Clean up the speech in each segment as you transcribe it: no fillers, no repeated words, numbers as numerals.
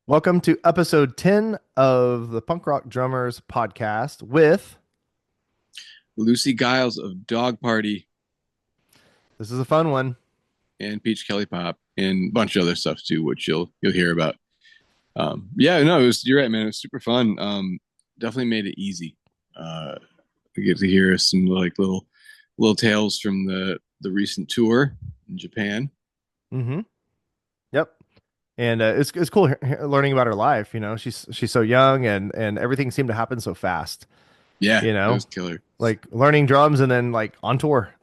Welcome to episode 10 of the Punk Rock Drummers podcast with Lucy Giles of Dog Party this is a fun one. and Peach Kelly Pop and a bunch of other stuff too, which you'll hear about. Yeah, no, you're right, man. It was super fun. Definitely made it easy. We get to hear some like little tales from the recent tour in Japan. Mm-hmm. Yep. And it's cool learning about her life. You know, she's so young and everything seemed to happen so fast. Yeah, You it know, was killer. like learning drums and then like on tour,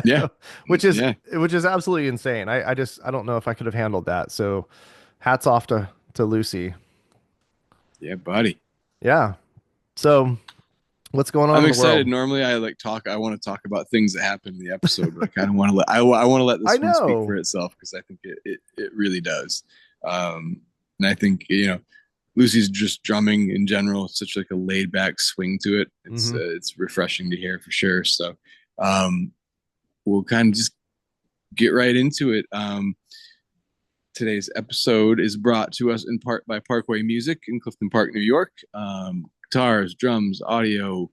Yeah, which is yeah, which is absolutely insane. I don't know if I could have handled that. So hats off to Lucy. yeah, buddy. Yeah. So what's going on I'm in the excited. world? Normally, I want to talk about things that happen in the episode, but I kind of want to I want to let I this one speak know. for itself because I think it really does. And I think Lucy's just drumming in general. It's such like a laid back swing to it. Mm-hmm. It's refreshing to hear for sure. So um, we'll kind of just get right into it. Today's episode is brought to us in part by Parkway Music in Clifton Park, New York. Guitars, drums, audio,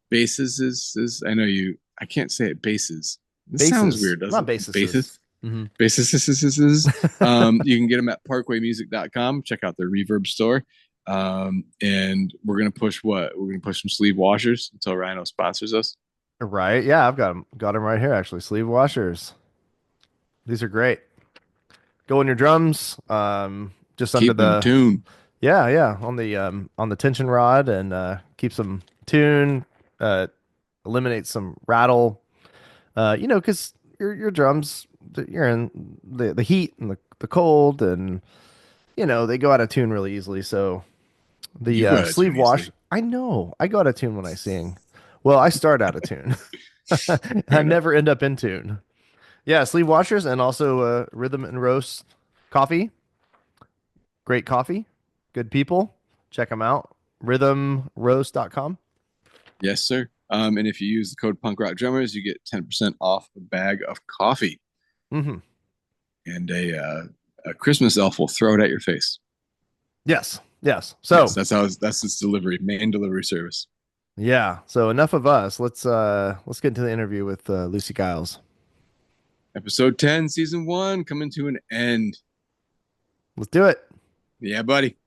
basses is I know you I can't say it basses. This sounds Bases, weird, doesn't not it? bases. Mm-hmm. Bases. You can get them at parkwaymusic.com. Check out their reverb store. And we're gonna push what? We're gonna push some sleeve washers until Rhino sponsors us. Right. Yeah, I've got them right here actually. Sleeve washers. These are great. Go in your drums, just under Keep them the tuned. yeah, on the tension rod and keeps them tuned, eliminates some rattle. Because your drums, you're in the heat and the cold, and they go out of tune really easily. So the You go ahead too sleeve wash, easily. I know I go out of tune when I sing. Well, I start out of tune. Fair I enough. never end up in tune. Yeah, sleeve washers and also Rhythm and Roast coffee. Great coffee. Good people. Check them out. Rhythmroast.com. Yes, sir. And if you use the code Punk Rock Drummers, you get 10% off a bag of coffee, Mm-hmm. and a Christmas elf will throw it at your face. Yes. Yes. Yes, So, that's its delivery, main delivery service. yeah. So enough of us. Let's get into the interview with Lucy Giles. Episode 10, season 1, coming to an end. Let's do it. Yeah, buddy.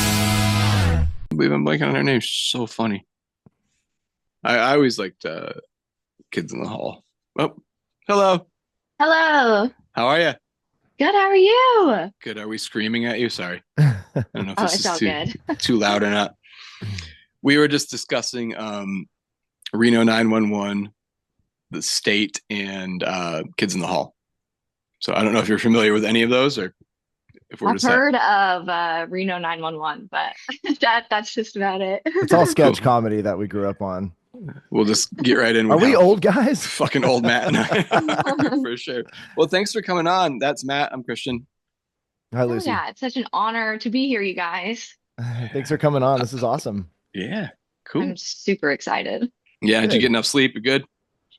I believe I'm blanking on her name. She's so funny. I always liked Kids in the Hall. Oh, hello. Hello. How are you? Good. How are you? Good. Are we screaming at you? Sorry. I don't know if Oh, this it's is all good. too loud or not. We were just discussing Reno 911, the state, and Kids in the Hall. So I don't know if you're familiar with any of those or if we're I've just that heard of Reno 911, but that's just about it. It's all cool. sketch comedy that we grew up on. We'll just get right in Are with we how old guys? fucking old Matt and I for sure. Well, thanks for coming on. That's Matt. I'm Christian. Hi, Oh Lucy. yeah, it's such an honor to be here, you guys. Thanks for coming on. This is awesome. Yeah, cool. I'm super excited. Yeah, did you Good. get enough sleep? You good?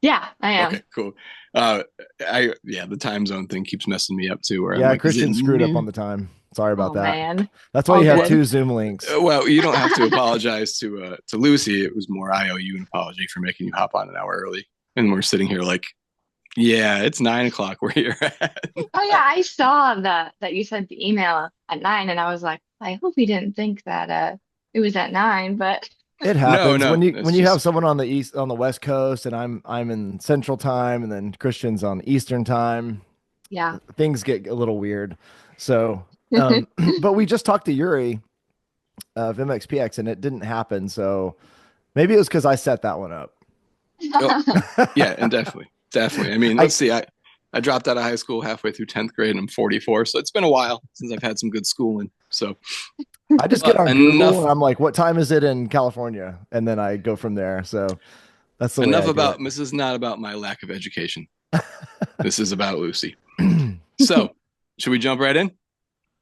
Yeah, I am. Okay, cool. The time zone thing keeps messing me up too. Where I'm Yeah, like, is Christian it screwed up on noon? the time. Sorry about Oh that. man. That's why All you have good. two Zoom links. Well, you don't have to apologize to Lucy. It was more I owe you an apology for making you hop on an hour early, and we're sitting here like, yeah, it's 9 o'clock where you're at. Oh yeah, I saw that you sent the email at 9, and I was like, I hope he didn't think that it was at 9, but It No, happens no, when it's you have just someone on the West Coast and I'm in Central Time and then Christian's on Eastern Time. yeah. Things get a little weird. So, but we just talked to Yuri of MXPX and it didn't happen. So maybe it was because I set that one up. yeah, and definitely. I mean, I, let's see. I dropped out of high school halfway through 10th grade and I'm 44, so it's been a while since I've had some good schooling. So I just get on Google enough and I'm like, what time is it in California? And then I go from there. So that's the way I enough do about it. this is not about my lack of education. This is about Lucy. So, should we jump right in?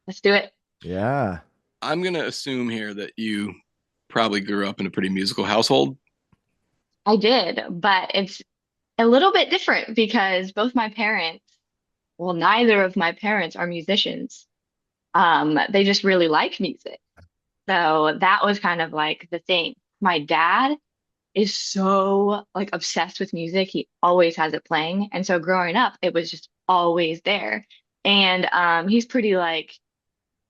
Let's do it. Yeah. I'm going to assume here that you probably grew up in a pretty musical household. I did, but it's a little bit different because both my parents, well, neither of my parents are musicians. They just really like music. So that was kind of like the thing. My dad is so like obsessed with music. He always has it playing. And so growing up, it was just always there. And he's pretty like,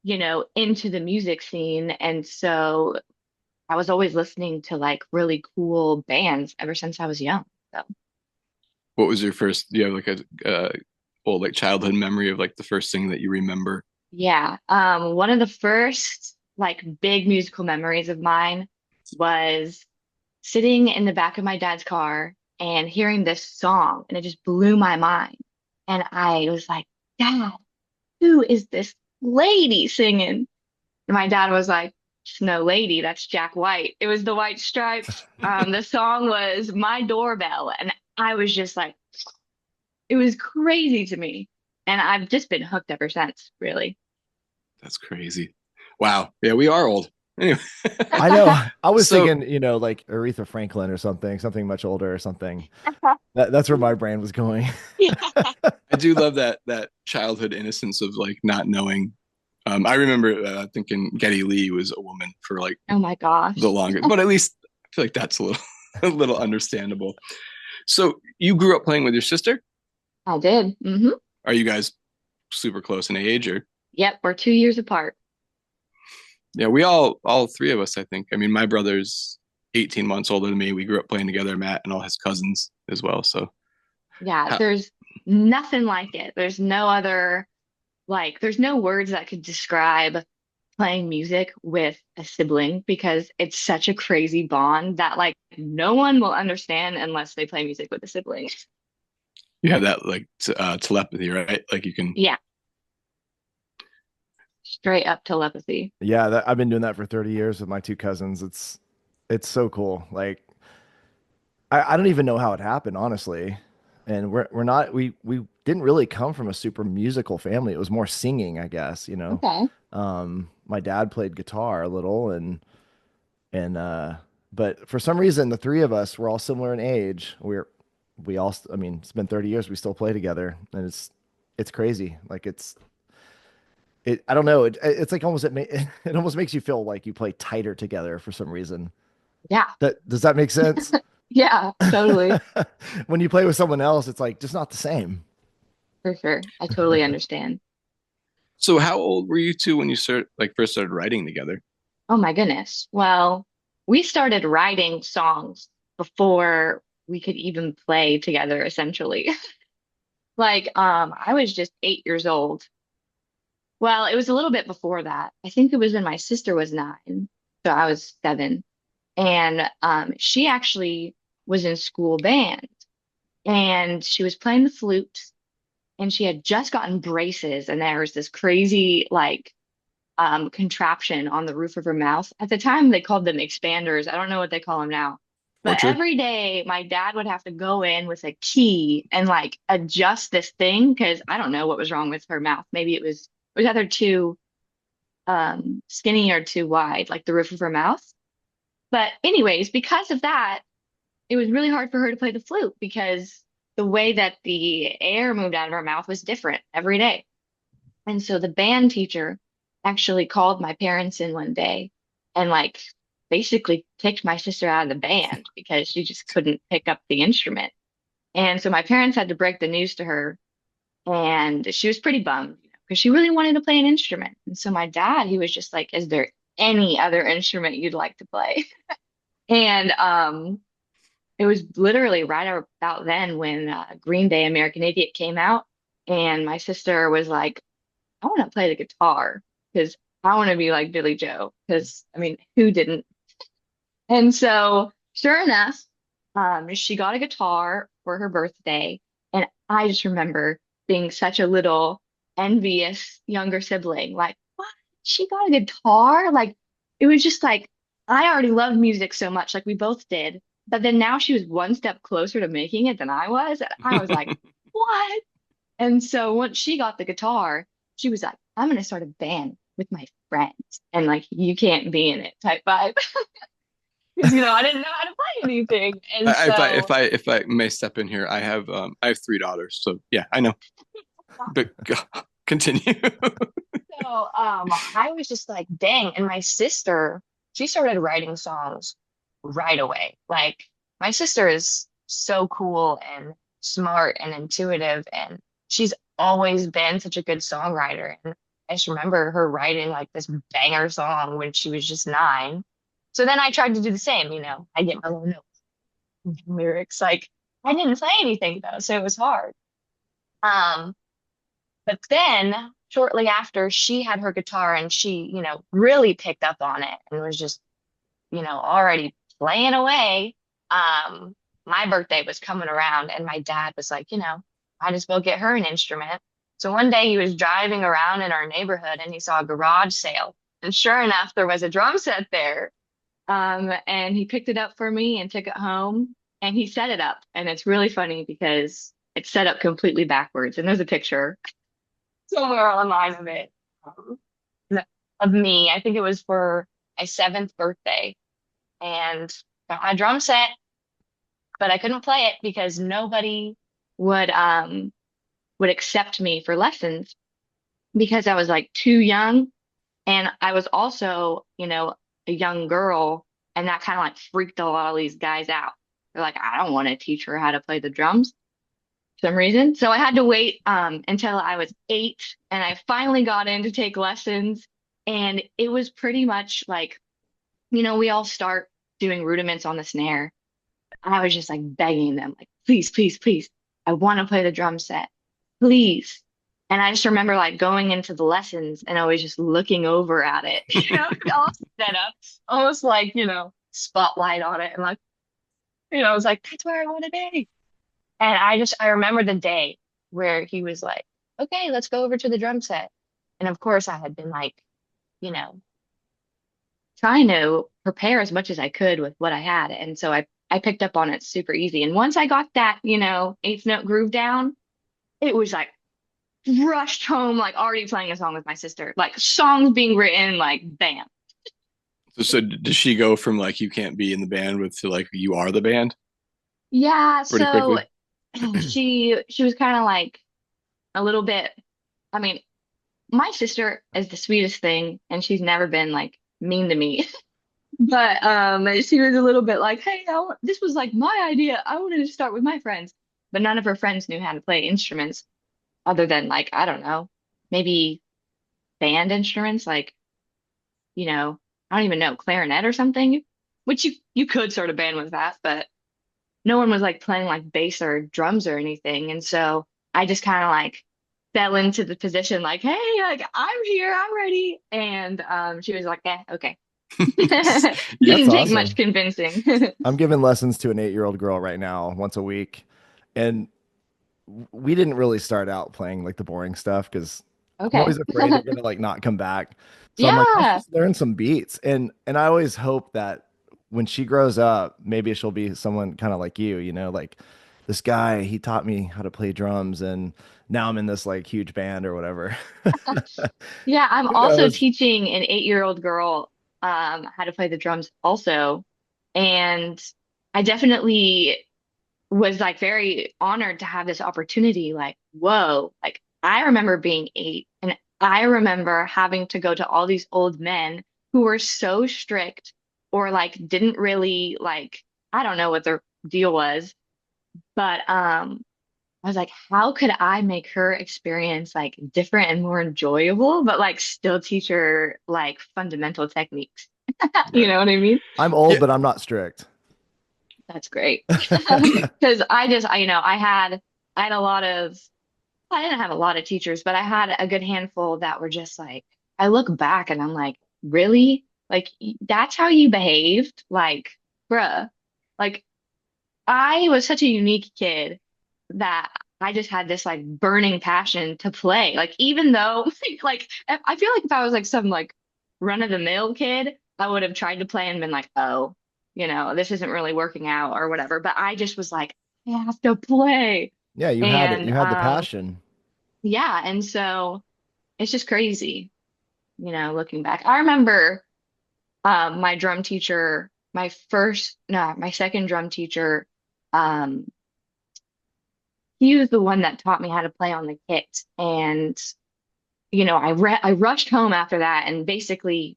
into the music scene. And so I was always listening to like really cool bands ever since I was young. So What was your first? Do you have like a old like childhood memory of like the first thing that you remember? yeah, one of the first like big musical memories of mine was sitting in the back of my dad's car and hearing this song, and it just blew my mind. And I was like, Dad, who is this lady singing? And my dad was like, it's no lady, that's Jack White. It was the White Stripes. The song was My Doorbell, and I was just like, it was crazy to me. And I've just been hooked ever since, really. That's crazy. Wow. Yeah, we are old. Anyway, I know. I was so thinking, like Aretha Franklin or something much older or something. That's where my brain was going. Yeah. I do love that childhood innocence of like not knowing. I remember thinking Geddy Lee was a woman for like Oh my the gosh. longest, but at least I feel like that's a little a little understandable. So you grew up playing with your sister? I did. Are you guys super close in age or? Yep, we're 2 years apart. Yeah, we all three of us, I think. I mean, my brother's 18 months older than me. We grew up playing together, Matt, and all his cousins as well. So, Yeah, ha- there's nothing like it. There's no other, like, there's no words that could describe playing music with a sibling because it's such a crazy bond that, like, no one will understand unless they play music with a sibling. you have that like telepathy, right? Like you can. Yeah, straight up telepathy. Yeah, I've been doing that for 30 years with my two cousins. It's so cool. Like I don't even know how it happened, honestly. And we're not we didn't really come from a super musical family. It was more singing, I guess. Okay. My dad played guitar a little and but for some reason the three of us were all similar in age. We all I mean, it's been 30 years we still play together and it's crazy. Like I don't know. It's like almost it almost makes you feel like you play tighter together for some reason. Yeah, That does that make sense? yeah, totally. When you play with someone else, it's like just not the same. For sure. I totally understand. So, how old were you two when you first started writing together? Oh my goodness. Well, we started writing songs before we could even play together, essentially. Like, I was just 8 years old. Well, it was a little bit before that. I think it was when my sister was 9, so I was 7. And she actually was in school band, and she was playing the flute, and she had just gotten braces, and there was this crazy like contraption on the roof of her mouth. At the time, they called them expanders. I don't know what they call them now. But Torture? every day, my dad would have to go in with a key and like adjust this thing because I don't know what was wrong with her mouth. Maybe it was either too skinny or too wide, like the roof of her mouth. But anyways, because of that, it was really hard for her to play the flute because the way that the air moved out of her mouth was different every day. And so the band teacher actually called my parents in one day and like basically kicked my sister out of the band because she just couldn't pick up the instrument. And so my parents had to break the news to her, and she was pretty bummed, because she really wanted to play an instrument. And so my dad, he was just like, "Is there any other instrument you'd like to play?" And it was literally right about then when Green Day American Idiot came out, and my sister was like, I want to play the guitar because I want to be like Billy Joe. Because I mean, who didn't? And so, sure enough, she got a guitar for her birthday, and I just remember being such a little envious younger sibling. Like, what? She got a guitar? Like, it was just like I already loved music so much, like we both did. But then now she was one step closer to making it than I was, and I was like, what? And so once she got the guitar, she was like, I'm gonna start a band with my friends and like you can't be in it type vibe. Because I didn't know how to play anything. And so If I may step in here, I have three daughters, so yeah, I know. But continue. I was just like, dang. And my sister, she started writing songs right away. Like my sister is so cool and smart and intuitive, and she's always been such a good songwriter. And I just remember her writing like this banger song when she was just 9. So then I tried to do the same, I get my little notes, lyrics. Like I didn't play anything though, so it was hard. Um, but then shortly after, she had her guitar and she, really picked up on it and was just, already playing away. Um, my birthday was coming around and my dad was like, might as well get her an instrument. So one day he was driving around in our neighborhood and he saw a garage sale. And sure enough, there was a drum set there. And he picked it up for me and took it home and he set it up. And it's really funny because it's set up completely backwards. And there's a picture somewhere online of it, um, of me. I think it was for my 7th birthday, and got my drum set, but I couldn't play it because nobody would um would accept me for lessons because I was like too young, and I was also, a young girl, and that kind of like freaked a lot of these guys out. They're like, I don't want to teach her how to play the drums for some reason. So I had to wait until I was 8 and I finally got in to take lessons. And it was pretty much like, we all start doing rudiments on the snare. I was just like begging them, like, please, please, please, I want to play the drum set, please. And I just remember like going into the lessons and always just looking over at it, all set up, almost like, spotlight on it. And like, I was like, that's where I want to be. And I remember the day where he was like, okay, let's go over to the drum set. And of course, I had been like, you know, trying to prepare as much as I could with what I had. And so I picked up on it super easy. And once I got that, eighth note groove down, it was like rushed home, like already playing a song with my sister, like songs being written, like bam. So does she go from like you can't be in the band with to like you are the band Yeah, pretty so quickly? she was kind of like a little bit, I mean, my sister is the sweetest thing, and she's never been like mean to me. But she was a little bit like, "Hey, this was like my idea. I wanted to start with my friends." But none of her friends knew how to play instruments other than like, I don't know, maybe band instruments like, I don't even know, clarinet or something, which you could sort of band with that, but no one was like playing like bass or drums or anything. And so I just kind of like fell into the position like, hey, like I'm here, I'm ready. And she was like, okay. You, That's Didn't take much awesome. convincing. I'm giving lessons to an 8-year-old girl right now once a week. And we didn't really start out playing like the boring stuff because I'm always Okay. afraid they're gonna like not come back. So I'm like, let's Yeah. just learn some beats. And I always hope that when she grows up, maybe she'll be someone kind of like you, like this guy, he taught me how to play drums and now I'm in this like huge band or whatever. Yeah, I'm Who also knows? teaching an 8-year-old girl how to play the drums also. And I definitely was like very honored to have this opportunity. Like, whoa, like I remember being 8 and I remember having to go to all these old men who were so strict or like didn't really like, I don't know what their deal was, but I was like, how could I make her experience like different and more enjoyable, but like still teach her like fundamental techniques? You Right. know what I mean? I'm old, yeah, but I'm not strict. That's great. Because I had a lot of, I didn't have a lot of teachers, but I had a good handful that were just like, I look back and I'm like, really? Like, that's how you behaved? Like, bruh. Like, I was such a unique kid that I just had this like burning passion to play. Like, even though, like, I feel like if I was like some like run-of-the-mill kid, I would have tried to play and been like, oh, this isn't really working out or whatever. But I just was like, I have to play. Yeah, you had it. And You had the passion. yeah, and so it's just crazy, looking back. I remember my drum teacher, my first, no, my second drum teacher, um, he was the one that taught me how to play on the kit. And, I rushed home after that and basically,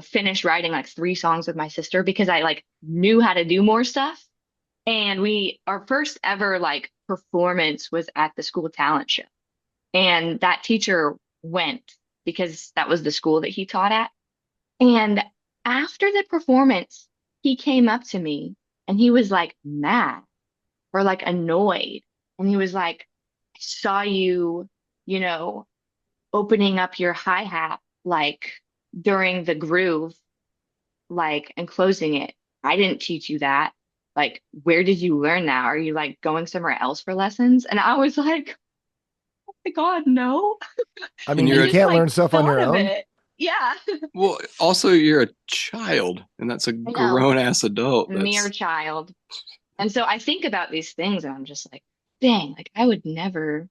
finished writing like three songs with my sister because I like knew how to do more stuff. And our first ever like performance was at the school talent show. And that teacher went because that was the school that he taught at. And after the performance, he came up to me and he was like mad or like annoyed. And he was like, I saw you, you know, opening up your hi-hat like during the groove, like and closing it. I didn't teach you that. Like, where did you learn that? Are you like going somewhere else for lessons? And I was like, oh my God, no. I And mean, I you're you a just can't like learn stuff on your thought of own. it. Yeah, well, also you're a child, and that's a I know. grown ass adult. Mere That's child. And so I think about these things and I'm just like, dang, like I would never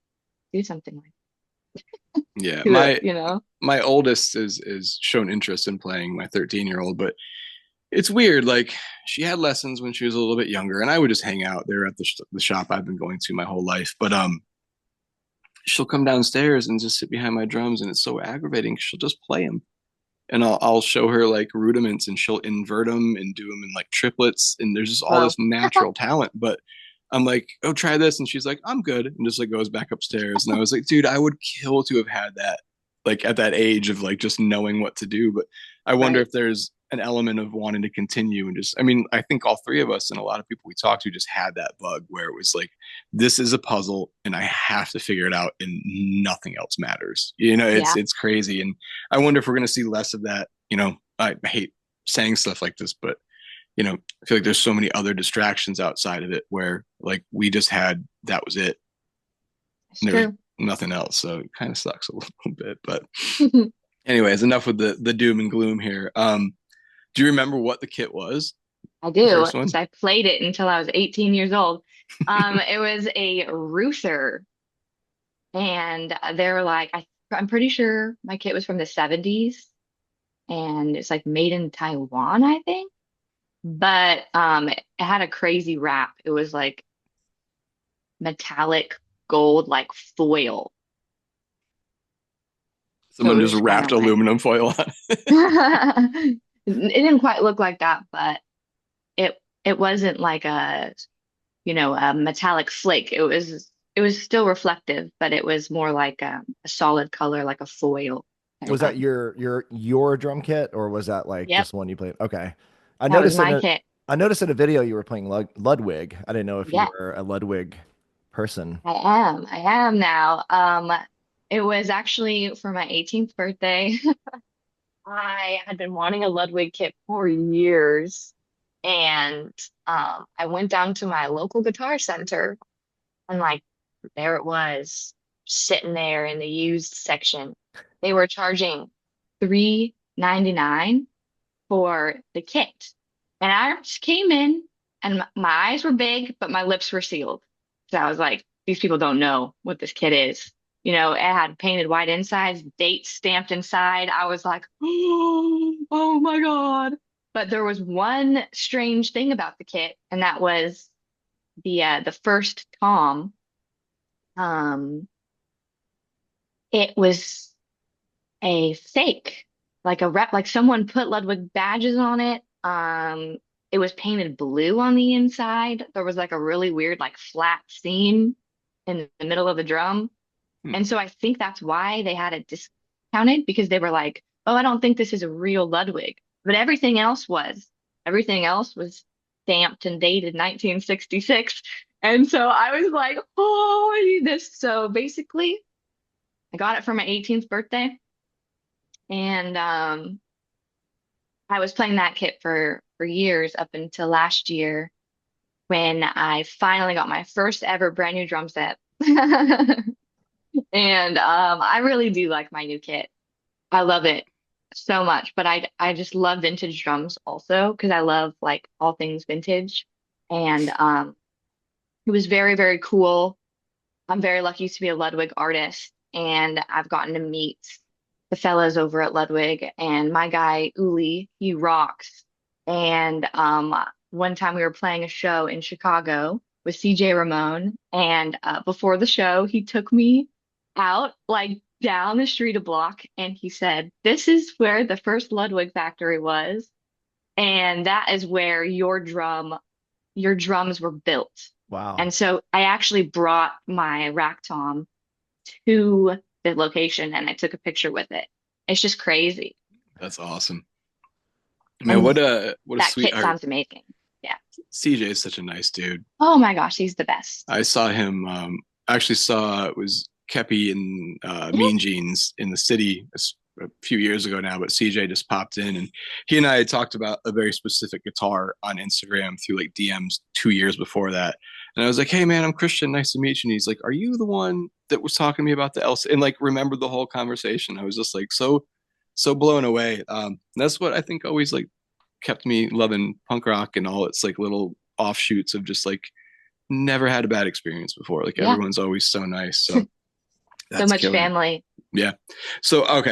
do something like yeah. to it, you know? My oldest is shown interest in playing my 13-year-old, but it's weird. Like she had lessons when she was a little bit younger, and I would just hang out there at the shop I've been going to my whole life. But she'll come downstairs and just sit behind my drums, and it's so aggravating. She'll just play them, and I'll show her like rudiments, and she'll invert them and do them in like triplets, and there's just all Whoa. this natural talent. But I'm like, oh, try this, and she's like, I'm good, and just like goes back upstairs. And I was like, dude, I would kill to have had that, like at that age of like just knowing what to do. But I wonder Right. if there's an element of wanting to continue and just, I mean, I think all three of us and a lot of people we talked to just had that bug where it was like, this is a puzzle and I have to figure it out and nothing else matters. Yeah. It's crazy. And I wonder if we're going to see less of that. I hate saying stuff like this, but I feel like there's so many other distractions outside of it where like we just had that was it. It's And there was true. nothing else. So it kind of sucks a little bit. But anyways, enough with the doom and gloom here. Do you remember what the kit was? I The do, first because one? I played it until I was 18 years old. It was a Ruther, and they're like, I'm pretty sure my kit was from the 70s, and it's like made in Taiwan, I think. But it had a crazy wrap. It was like metallic gold, like foil. So Someone it just was kind wrapped of like aluminum foil on. it didn't quite look like that, but it wasn't like a metallic flake. It was still reflective, but it was more like a solid color, like a foil kind Was of that thing. your drum kit, or was that like Yep, just one you played? Okay. I that was noticed in my a kit. I noticed in a video you were playing Ludwig. I didn't know if you Yeah, were a Ludwig person. I am. I am now. It was actually for my 18th birthday. I had been wanting a Ludwig kit for years, and I went down to my local guitar center, and like there it was, sitting there in the used section. They were charging $3.99 for the kit. And I just came in and my eyes were big, but my lips were sealed. So I was like, these people don't know what this kit is. It had painted white insides, dates stamped inside. I was like, oh my God. But there was one strange thing about the kit, and that was the first tom. Um, it was a fake, like a rep, like someone put Ludwig badges on it. It was painted blue on the inside. There was like a really weird, like flat seam in the middle of the drum. Hmm. And so I think that's why they had it discounted because they were like, oh, I don't think this is a real Ludwig. But everything else was. Everything else was stamped and dated 1966. And so I was like, oh, I need this. So basically, I got it for my 18th birthday. And I was playing that kit for years up until last year when I finally got my first ever brand new drum set. And I really do like my new kit. I love it so much, but I just love vintage drums also because I love like all things vintage. And it was very, very cool. I'm very lucky to be a Ludwig artist. and I've gotten to meet the fellas over at Ludwig. And my guy Uli, he rocks. And one time we were playing a show in Chicago with CJ Ramon, and before the show, he took me out like down the street a block, and he said, "This is where the first Ludwig factory was, and that is where your drums were built." Wow. And so I actually brought my rack tom to the location and I took a picture with it. It's just crazy. That's awesome. Man, And what a that kit sweetheart. sounds amazing. Yeah. CJ is such a nice dude. Oh my gosh, he's the best. I saw him. I actually saw it was Kepi and Mhm. Mean Jeans in the city a few years ago now, but CJ just popped in and he and I had talked about a very specific guitar on Instagram through like DMs 2 years before that. And I was like, "Hey man, I'm Christian. Nice to meet you." And he's like, "Are you the one that was talking to me about the Elsa?" And like remembered the whole conversation. I was just like so blown away. That's what I think always like kept me loving punk rock and all its like little offshoots of just like never had a bad experience before. Like Yeah. everyone's always so nice. So So that's much killer. family. Yeah. So okay,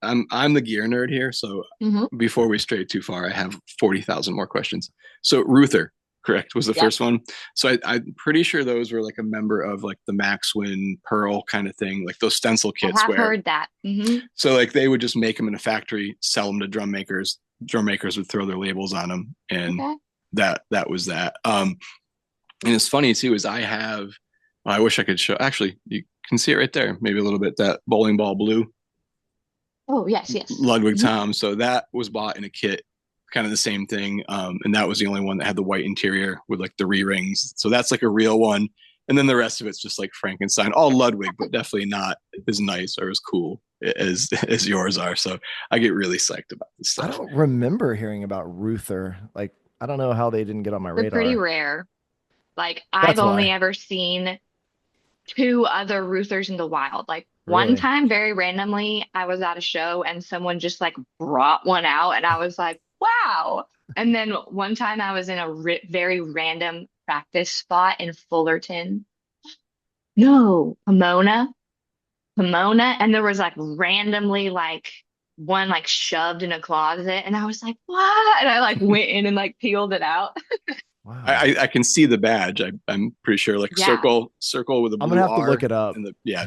I'm the gear nerd here. So Hmm. before we stray too far, I have 40,000 more questions. So Ruther, correct, was the Yep. first one. So I'm pretty sure those were like a member of like the Maxwin Pearl kind of thing, like those stencil I kits have where heard that. Hmm. so like they would just make them in a factory, sell them to drum makers. Drum makers would throw their labels on them, and Okay. that was that. And it's funny too, is I have, well, I wish I could show, actually, you can see it right there, maybe a little bit, that bowling ball blue Oh, yes, yes. Ludwig Hmm. Tom. So that was bought in a kit, kind of the same thing. And that was the only one that had the white interior with like the re-rings. So that's like a real one. And then the rest of it's just like Frankenstein, all Ludwig, but definitely not as nice or as cool as yours are. So I get really psyched about this I stuff. don't remember hearing about Ruther. Like, I don't know how they didn't get on my They're pretty radar. rare. Like I've That's only why. ever seen two other Ruthers in the wild. Like one Really? time, very randomly, I was at a show and someone just like brought one out, and I was like, wow. And then one time I was in a very random practice spot in Fullerton. No, Pomona. And there was like randomly like one like shoved in a closet. And I was like, what? And I like went in and like peeled it out. Wow. I can see the badge. I'm pretty sure like Yeah. circle with a I'm gonna blue have to look R it up. and the yeah.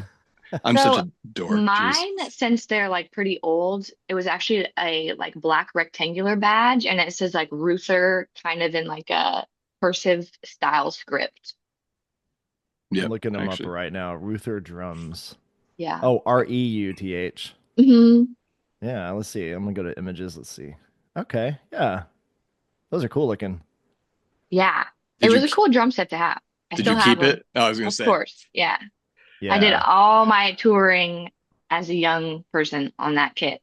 I'm such So a dork. Jeez. mine, since they're like pretty old, it was actually a like black rectangular badge and it says like Ruther kind of in like a cursive style script. I'm Yep. looking them up Actually, right now. Ruther drums. Yeah. Oh, Reuth. Hmm. Yeah, let's see. I'm gonna go to images. Let's see. Okay, yeah, those are cool looking. Yeah. It did you was a cool drum set to have. I did you still have keep them. it? Oh, I was gonna Of say. course. Yeah. I did Yeah, all my touring as a young person on that kit.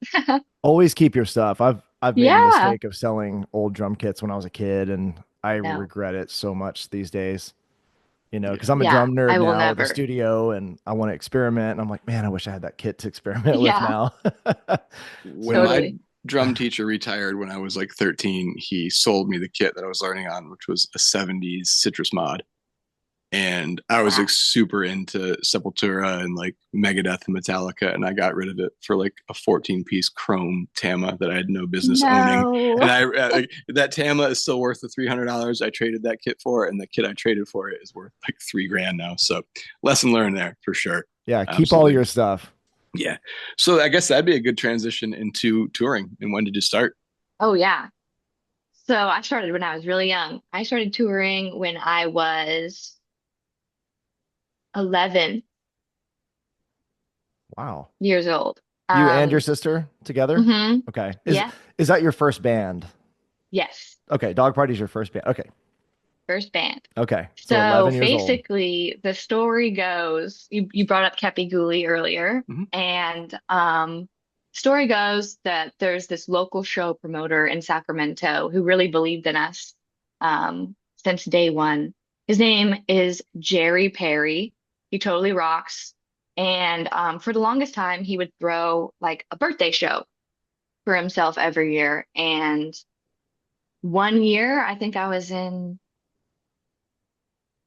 always keep your stuff. I've made the Yeah. mistake of selling old drum kits when I was a kid, and I No. regret it so much these days. Because Yeah. I'm a Yeah. drum nerd I will now with a never. studio, and I want to experiment. And I'm like, man, I wish I had that kit to experiment with Yeah. now. When So, my Totally. drum teacher retired when I was like 13, he sold me the kit that I was learning on, which was a 70s citrus mod. And I was Wow. like super into Sepultura and like Megadeth and Metallica, and I got rid of it for like a 14-piece chrome Tama that I had no business owning. No. And like, that Tama is still worth the $300 I traded that kit for, and the kit I traded for it is worth like 3 grand now. So lesson learned there for sure. yeah, keep all Absolutely, your stuff. yeah. So I guess that'd be a good transition into touring. And when did you start? Oh, yeah. So I started when I was really young. I started touring when I was 11 Wow. years old. You and your Um, sister together? hmm Okay. Yeah. Is that your first band? Yes. Okay, Dog Party's your first band. Okay. First band. Okay. So So 11 years old. basically, the story goes, you brought up Kepi Guli earlier, Mhm. and story goes that there's this local show promoter in Sacramento who really believed in us since day one. His name is Jerry Perry. He totally rocks. And for the longest time, he would throw like a birthday show for himself every year. And one year, I think I was in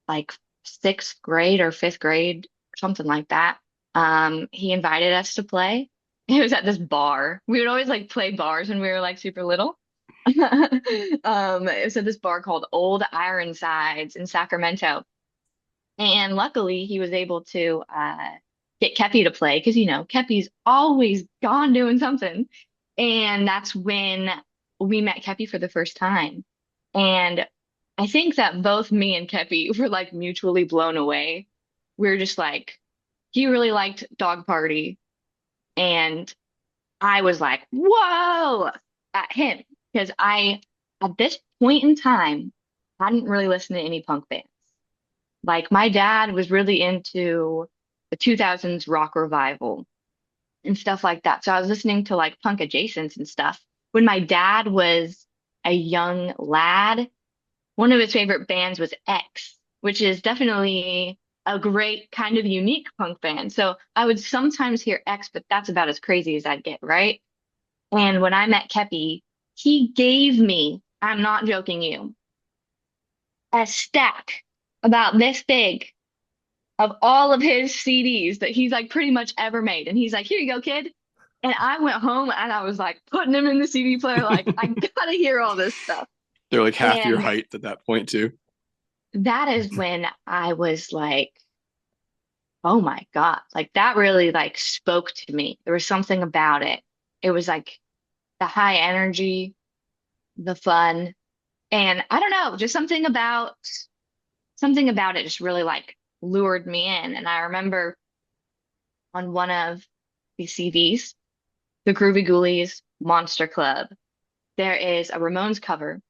like sixth grade or fifth grade, something like that. He invited us to play. It was at this bar. We would always like play bars when we were like super little. It was at this bar called Old Ironsides in Sacramento. And luckily he was able to get Kepi to play because Kepi's always gone doing something. And that's when we met Kepi for the first time. And I think that both me and Kepi were like mutually blown away. We were just like, he really liked Dog Party. And I was like, whoa, at him. Because at this point in time, hadn't really listened to any punk bands. Like my dad was really into the 2000s rock revival and stuff like that. So I was listening to like punk adjacents and stuff. When my dad was a young lad, one of his favorite bands was X, which is definitely a great kind of unique punk band. So I would sometimes hear X, but that's about as crazy as I'd get, right? And when I met Kepi, he gave me, I'm not joking you, a stack about this big of all of his CDs that he's like pretty much ever made. And he's like, here you go, kid. And I went home and I was like putting them in the CD player, like, I gotta hear all this stuff. They're like half your And height at that point too. that is when I was like, oh my God, like that really like spoke to me. There was something about it. It was like the high energy, the fun, and I don't know, just something about it just really like lured me in. And I remember on one of the CDs, the Groovy Ghoulies Monster Club, there is a Ramones cover.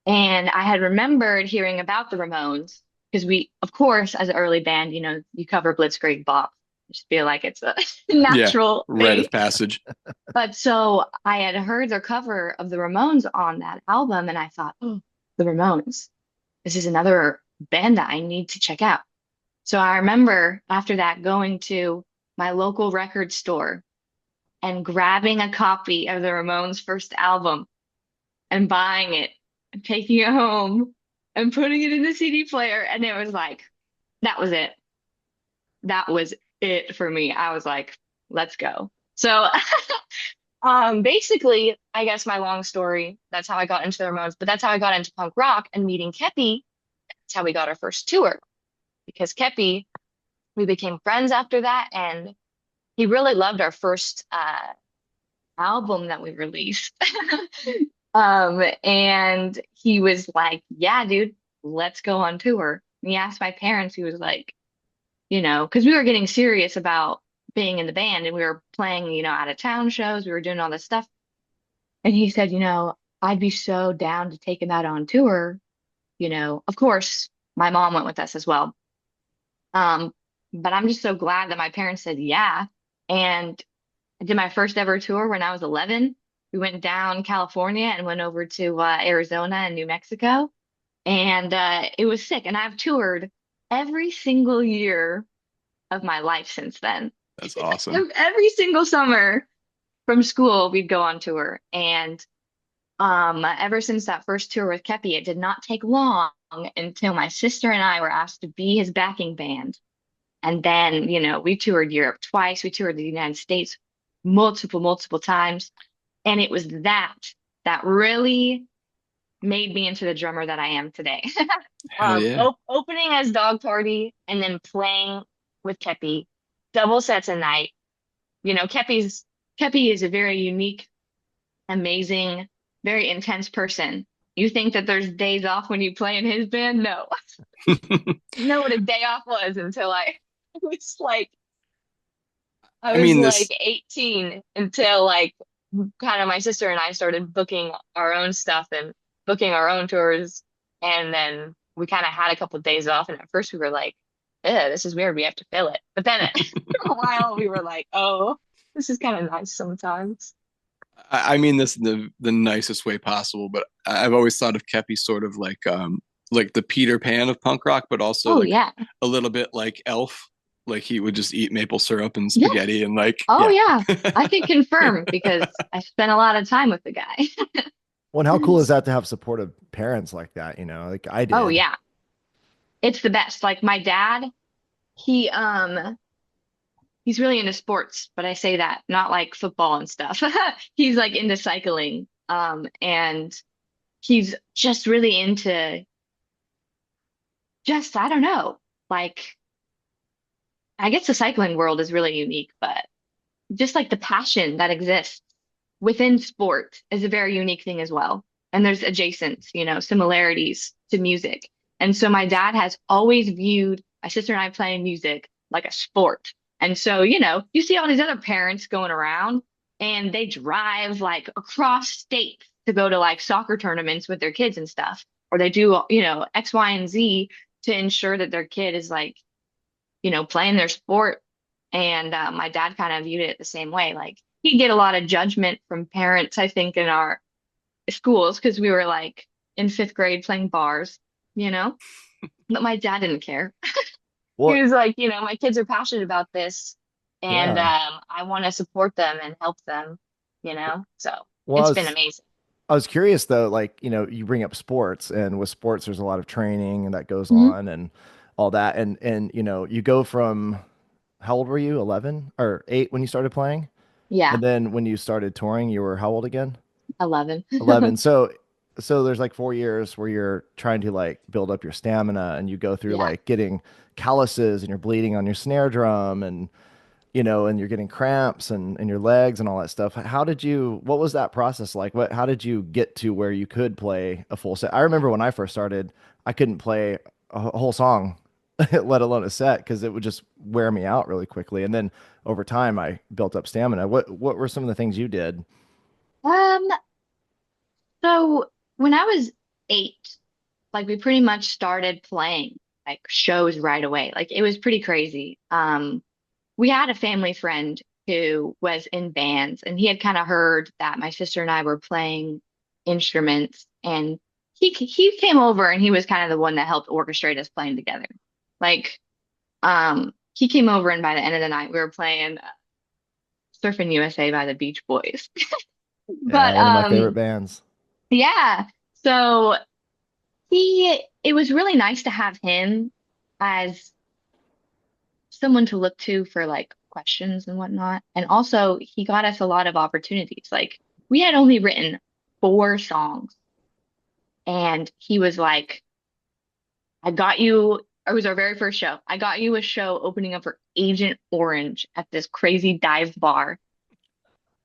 And I had remembered hearing about the Ramones because we, of course, as an early band, you cover Blitzkrieg Bop. I just feel like it's a Yeah, natural rite thing. of passage. But so I had heard their cover of the Ramones on that album, and I thought, oh, the Ramones. This is another band that I need to check out. So I remember after that going to my local record store and grabbing a copy of the Ramones' first album and buying it and taking it home and putting it in the CD player. And it was like, that was it. That was it for me. I was like, let's go. So, basically, I guess my long story, that's how I got into the Ramones, but that's how I got into punk rock and meeting Kepi. That's how we got our first tour because Kepi, we became friends after that. And he really loved our first, album that we released. And he was like, yeah, dude, let's go on tour. And he asked my parents, he was like, because we were getting serious about being in the band and we were playing, out of town shows, we were doing all this stuff. And he said, I'd be so down to taking that on tour. Of course, my mom went with us as well. Um, but I'm just so glad that my parents said yeah. And I did my first ever tour when I was 11. We went down California and went over to Arizona and New Mexico. And it was sick. And I've toured every single year of my life since then. That's awesome. Every single summer from school, we'd go on tour. And ever since that first tour with Kepi, it did not take long until my sister and I were asked to be his backing band. And then, we toured Europe twice. We toured the United States multiple, multiple times. And it was that really made me into the drummer that I am today. Hell yeah. Opening as Dog Party and then playing with Kepi, double sets a night. Kepi is a very unique, amazing, very intense person. You think that there's days off when you play in his band? No. Know what a day off was until was like I I was mean, like this, 18 until like kind of my sister and I started booking our own stuff and booking our own tours. And then we kind of had a couple of days off. And at first we were like, this is weird. We have to fill it. But then for a while we were like, oh, this is kind of nice sometimes. I mean this in the nicest way possible, but I've always thought of Kepi sort of like the Peter Pan of punk rock, but also Oh, like yeah. a little bit like Elf. Like he would just eat maple syrup and Yeah. spaghetti and like, Oh, yeah. yeah. I can confirm because I spent a lot of time with the guy. Well, and how cool is that to have supportive parents like that, like I Oh, did. yeah. It's the best. Like my dad, he he's really into sports, but I say that not like football and stuff. He's like into cycling. And he's just really into just, I don't know, like I guess the cycling world is really unique, but just like the passion that exists within sport is a very unique thing as well. And there's adjacent, similarities to music. And so my dad has always viewed my sister and I playing music like a sport. And so, you see all these other parents going around and they drive like across states to go to like soccer tournaments with their kids and stuff, or they do, X, Y, and Z to ensure that their kid is like, playing their sport. And my dad kind of viewed it the same way. Like he'd get a lot of judgment from parents, I think, in our schools because we were like in fifth grade playing bars, you know? But my dad didn't care. He Well, was like, my kids are passionate about this and yeah. I want to support them and help them, So Well, it's been amazing. I was curious though, like, you bring up sports, and with sports there's a lot of training and that goes Hmm. on and all that. And you go from, how old were you? 11 or 8 when you started playing? Yeah, And then when you started touring, you were how old again? 11. 11. So there's like 4 years where you're trying to like build up your stamina, and you go through Yeah. like getting calluses, and you're bleeding on your snare drum, and and you're getting cramps in your legs and all that stuff. What was that process like? How did you get to where you could play a full set? I remember when I first started, I couldn't play a whole song, let alone a set, because it would just wear me out really quickly. And then over time, I built up stamina. What were some of the things you did? Um, so when I was 8, like we pretty much started playing like shows right away. Like it was pretty crazy. We had a family friend who was in bands and he had kind of heard that my sister and I were playing instruments and he came over and he was kind of the one that helped orchestrate us playing together. Like he came over and by the end of the night we were playing Surfing USA by the Beach Boys. Yeah, But one of my favorite bands. yeah. So it was really nice to have him as someone to look to for like questions and whatnot. And also, he got us a lot of opportunities. Like, we had only written 4 songs, and he was like, I got you. It was our very first show. I got you a show opening up for Agent Orange at this crazy dive bar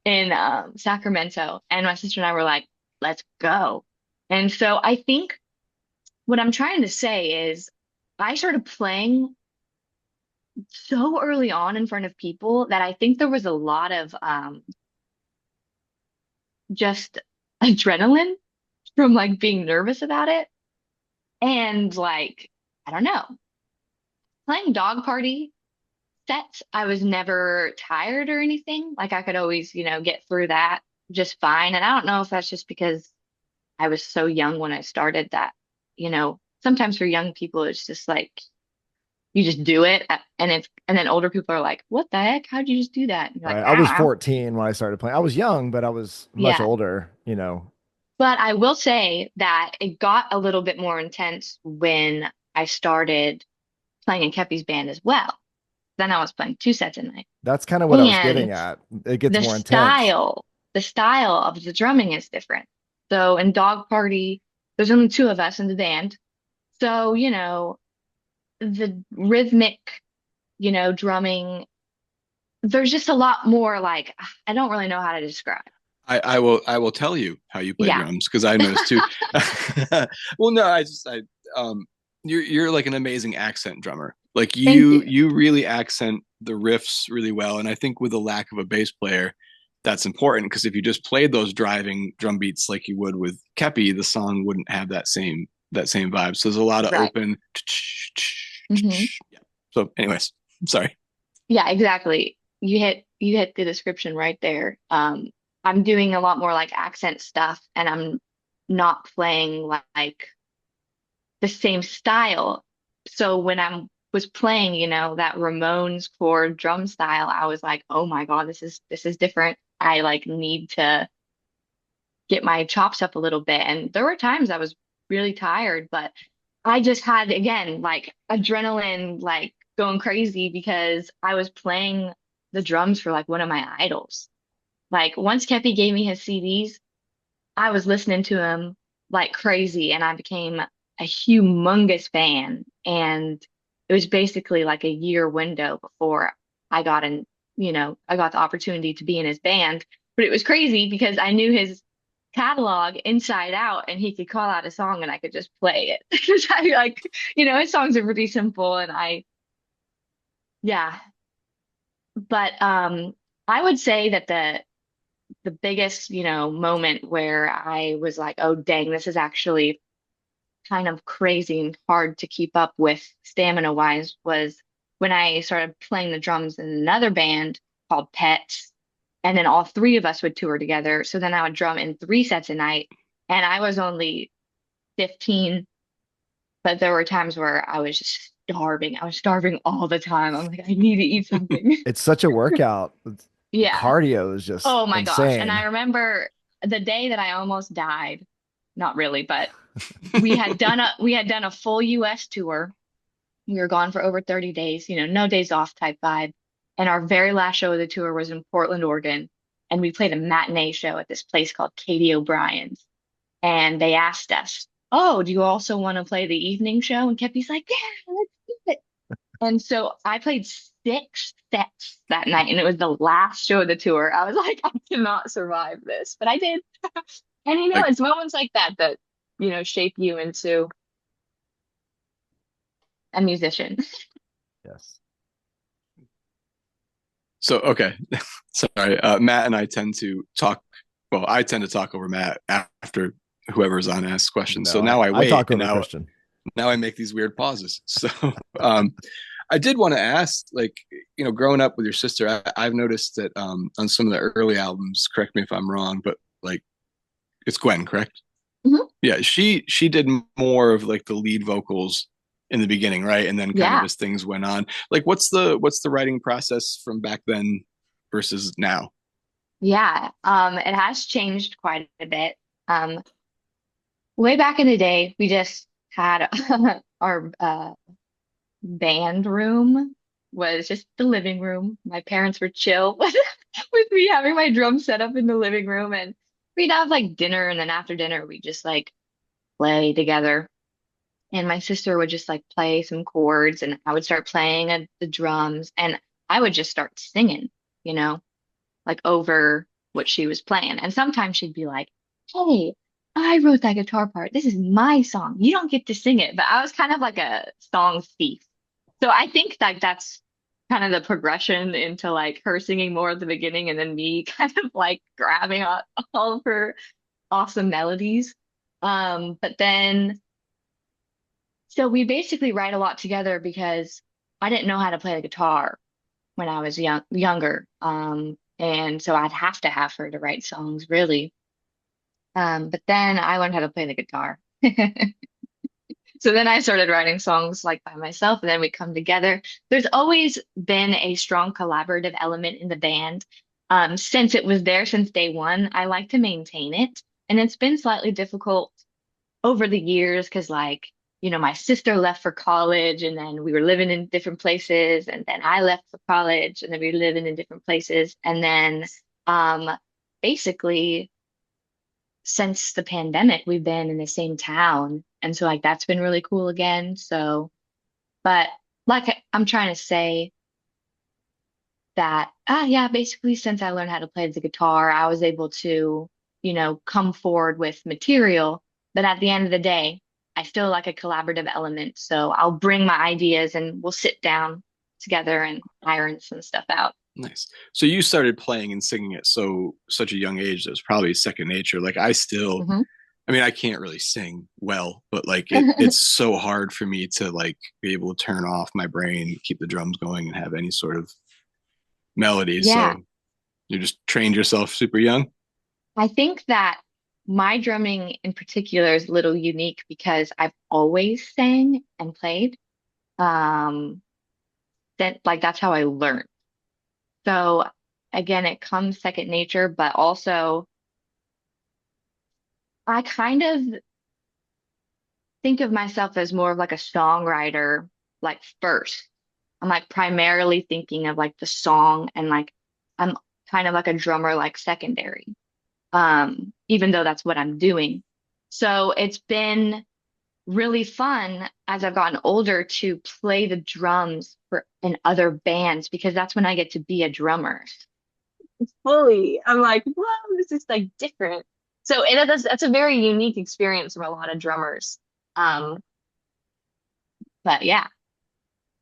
in Sacramento. And my sister and I were like, let's go. And so I think what I'm trying to say is I started playing so early on in front of people that I think there was a lot of just adrenaline from like being nervous about it. And like, I don't know, playing dog party sets, I was never tired or anything. Like I could always, get through that just fine. And I don't know if that's just because I was so young when I started that, sometimes for young people, it's just like you just do it. And then older people are like, what the heck? How'd you just do that? And you're like, Right. I I was don't know. 14 when I started playing. I was young, but I was much Yeah. older. But I will say that it got a little bit more intense when I started playing in Kepi's band as well. Then I was playing 2 sets a night. That's kind of what I was getting And at. It gets the more intense. style, the style of the drumming is different. So in Dog Party, there's only 2 of us in the band. So, the rhythmic, drumming, there's just a lot more like, I don't really know how to describe. I will tell you how you play Yeah. drums because I noticed too. Well, no, um you're like an amazing accent drummer. Like Thank you you. you really accent the riffs really well, and I think with the lack of a bass player, that's important because if you just played those driving drum beats like you would with Kepi, the song wouldn't have that same vibe. So there's a lot of Right. open. Hmm. Yeah. So, anyways, sorry. Yeah, exactly. You hit the description right there. I'm doing a lot more like accent stuff and I'm not playing like the same style. So when I was playing, that Ramones chord drum style, I was like, "Oh my God, this is different. I like need to get my chops up a little bit." And there were times I was really tired, but I just had again like adrenaline like going crazy because I was playing the drums for like one of my idols. Like once Kepi gave me his CDs, I was listening to him like crazy and I became a humongous fan. And it was basically like a year window before I got in, I got the opportunity to be in his band. But it was crazy because I knew his catalog inside out and he could call out a song and I could just play it. Because I like, his songs are pretty simple and yeah. But I would say that the biggest, moment where I was like, oh, dang, this is actually kind of crazy and hard to keep up with stamina wise was when I started playing the drums in another band called Pets. And then all three of us would tour together. So then I would drum in three sets a night. And I was only 15, but there were times where I was just starving. I was starving all the time. I'm like, I need to eat something. It's such a workout. The Yeah. cardio is just Oh my gosh. And insane. I remember the day that I almost died. Not really, but we had done a full US tour. We were gone for over 30 days, no days off type vibe. And our very last show of the tour was in Portland, Oregon. And we played a matinee show at this place called Katie O'Brien's. And they asked us, oh, do you also want to play the evening show? And Kepi's like, yeah, let's do it. And so I played 6 sets that night, and it was the last show of the tour. I was like, I cannot survive this, but I did. And Like, it's moments like that that, shape you into a musician. Yes. so okay, sorry. Matt and I tend to talk. Well, I tend to talk over Matt after whoever's on asks questions. So No, now I I wait, talk and over now Christian. now I make these weird pauses. So um, I did want to ask, like, growing up with your sister, I've noticed that on some of the early albums, correct me if I'm wrong, but like it's Gwen, correct? Mhm. Yeah, she did more of like the lead vocals in the beginning, right? And then kind of Yeah. as things went on. Like what's the writing process from back then versus now? Yeah. It has changed quite a bit. Um, Way back in the day, we just had our band room was just the living room. My parents were chill with me having my drum set up in the living room, and we'd have like dinner, and then after dinner we just like play together. And my sister would just like play some chords, and I would start playing the drums, and I would just start singing, you know, like over what she was playing. And sometimes she'd be like, "Hey, I wrote that guitar part. This is my song. You don't get to sing it." But I was kind of like a song thief. So I think that that's kind of the progression into like her singing more at the beginning and then me kind of like grabbing all of her awesome melodies. But then so we basically write a lot together because I didn't know how to play the guitar when I was younger. And so I'd have to have her to write songs, really. But then I learned how to play the guitar. So then I started writing songs like by myself, and then we come together. There's always been a strong collaborative element in the band. Since it was there since day one, I like to maintain it. And it's been slightly difficult over the years because, like, my sister left for college, and then we were living in different places, and then I left for college, and then we were living in different places. And then um, basically, since the pandemic, we've been in the same town. And so like that's been really cool again. So, but like I'm trying to say that yeah, basically since I learned how to play the guitar, I was able to, come forward with material. But at the end of the day, I still like a collaborative element. So I'll bring my ideas and we'll sit down together and iron some stuff out. Nice. So you started playing and singing at such a young age that was probably second nature. Like Hmm. I mean, I can't really sing well, but like it's so hard for me to like be able to turn off my brain, keep the drums going and have any sort of melody. Yeah. So you just trained yourself super young. I think that my drumming in particular is a little unique because I've always sang and played. Um, that's how I learned. So again, it comes second nature, but also I kind of think of myself as more of like a songwriter, like first. I'm like primarily thinking of like the song and like I'm kind of like a drummer like secondary. Even though that's what I'm doing. So it's been really fun as I've gotten older to play the drums for in other bands because that's when I get to be a drummer fully. I'm like, whoa, this is like different. So that's a very unique experience from a lot of drummers. Um, but yeah,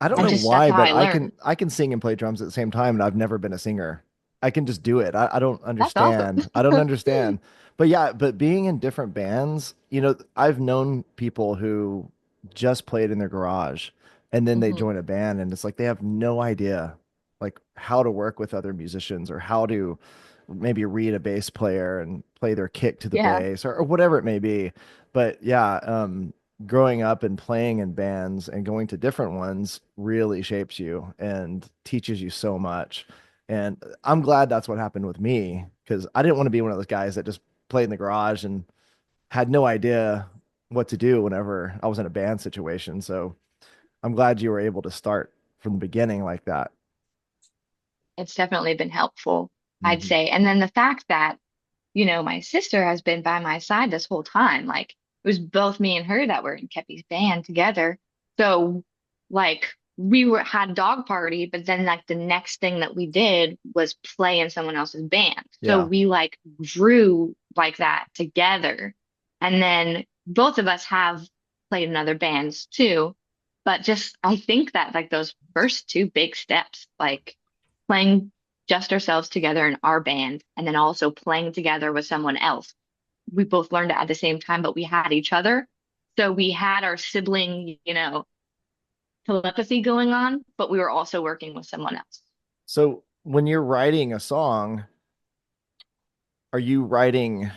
I don't I know just that's why, how but I I can learn. I can sing and play drums at the same time, and I've never been a singer. I can just do it. I don't That's awesome. understand. I don't understand. But yeah, but being in different bands, I've known people who just played in their garage and then they Hmm. join a band and it's like they have no idea like how to work with other musicians or how to maybe read a bass player and play their kick to the Yeah, bass or whatever it may be. But yeah, growing up and playing in bands and going to different ones really shapes you and teaches you so much. And I'm glad that's what happened with me because I didn't want to be one of those guys that just played in the garage and had no idea what to do whenever I was in a band situation. So I'm glad you were able to start from the beginning like that. it's definitely been helpful, I'd Hmm. say. And then the fact that my sister has been by my side this whole time. Like it was both me and her that were in Kepi's band together. So like we were had dog party, but then like the next thing that we did was play in someone else's band. So Yeah. we like grew like that together. And then both of us have played in other bands too. But just I think that like those first two big steps, like playing just ourselves together in our band and then also playing together with someone else. We both learned it at the same time, but we had each other. So we had our sibling, telepathy going on, but we were also working with someone else. So when you're writing a song, are you writing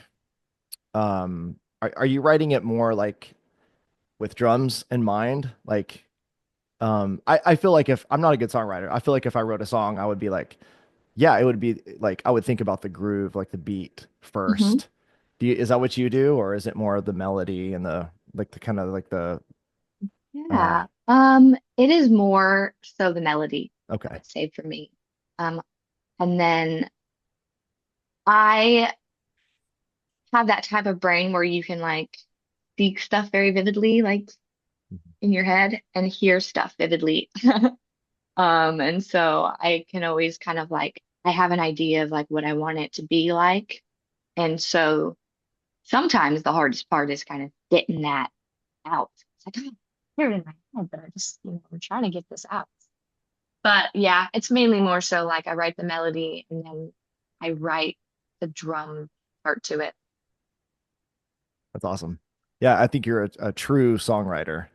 are you writing it more like with drums in mind? Like I feel like if I'm not a good songwriter, I feel like if I wrote a song, I would be like, yeah, it would be like I would think about the groove, like the beat Hmm. first. Is that what you do, or is it more of the melody and the like the kind of like the uh Yeah. It is more so the melody, I okay. would say for me. Um, and then I have that type of brain where you can like see stuff very vividly, like in your head and hear stuff vividly. And so I can always kind of like, I have an idea of like what I want it to be like. And so sometimes the hardest part is kind of getting that out. It's like, oh, I hear it in my head, but I just, I'm trying to get this out. But yeah, it's mainly more so like I write the melody and then I write the drum part to it. That's awesome. Yeah, I think you're a true songwriter.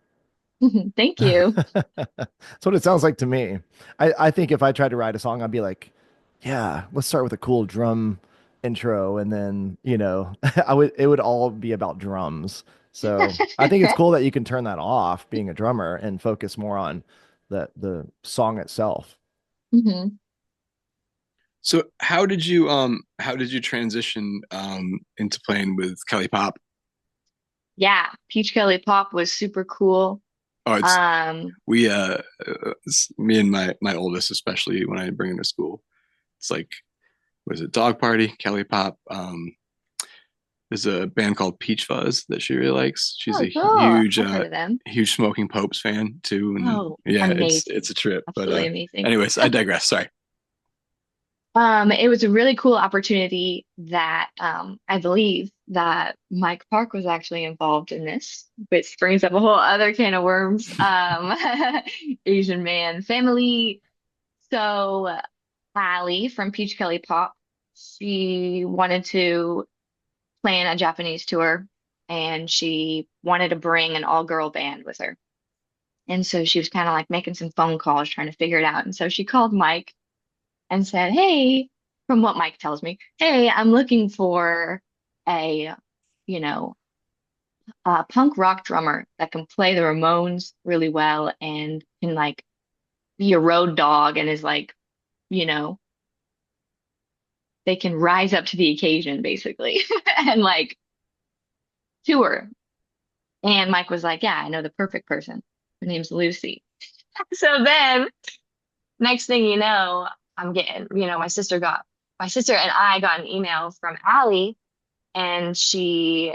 Thank you. That's what it sounds like to me. I think if I tried to write a song, I'd be like, yeah, let's start with a cool drum intro and then, it would all be about drums. So I think it's cool that you can turn that off being a drummer and focus more on the song itself. Hmm. So how did you transition into playing with Kelly Pop? Yeah, Peach Kelly Pop was super cool. Oh, it's Um, we it's me and my oldest, especially when I bring him to school. It's like, was it Dog Party, Kelly Pop? There's a band called Peach Fuzz that she really likes. She's oh, a cool. I've heard of them. huge Smoking Popes fan too, and Oh, yeah, it's amazing. a trip. But Absolutely amazing. anyways, I digress. Sorry. It was a really cool opportunity that I believe that Mike Park was actually involved in this, which brings up a whole other can of worms. Asian man family. So Allie from Peach Kelly Pop, she wanted to plan a Japanese tour and she wanted to bring an all-girl band with her. And so she was kind of like making some phone calls trying to figure it out. And so she called Mike and said, "Hey, from what Mike tells me, hey, I'm looking for a, you know, a punk rock drummer that can play the Ramones really well and can like be a road dog and is like, you know, they can rise up to the occasion basically and like tour." And Mike was like, "Yeah, I know the perfect person. Her name's Lucy." So then next thing you know, I'm getting, my sister and I got an email from Allie, and she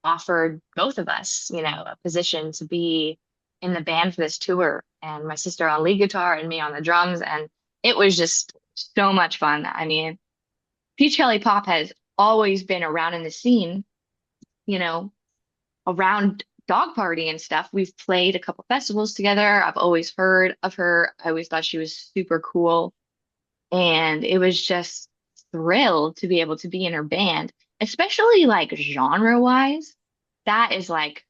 offered both of us, a position to be in the band for this tour, and my sister on lead guitar and me on the drums. And it was just so much fun. I mean, Peach Kelly Pop has always been around in the scene, you know, around Dog Party and stuff. We've played a couple festivals together. I've always heard of her. I always thought she was super cool. And it was just thrilled to be able to be in her band, especially like genre wise. That is like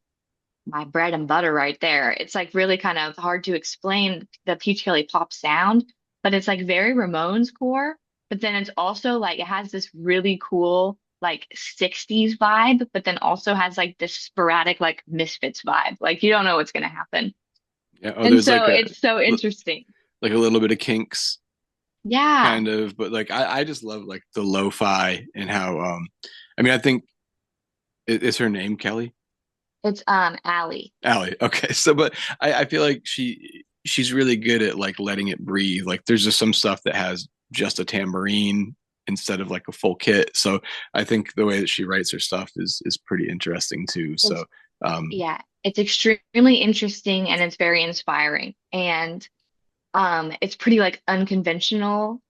my bread and butter right there. It's like really kind of hard to explain the Peach Kelly pop sound, but it's like very Ramones core. But then it's also like it has this really cool like 60s vibe, but then also has like this sporadic like Misfits vibe. Like you don't know what's gonna happen. Yeah. Oh, And there's so it's so interesting. like a little bit of Kinks Yeah. kind of, but like I just love like the lo-fi and how I mean I think is her name Kelly? It's Allie. Allie. Okay. So but I feel like she's really good at like letting it breathe. Like there's just some stuff that has just a tambourine instead of like a full kit. So I think the way that she writes her stuff is pretty interesting too. So It's um yeah, it's extremely interesting and it's very inspiring. And it's pretty like unconventional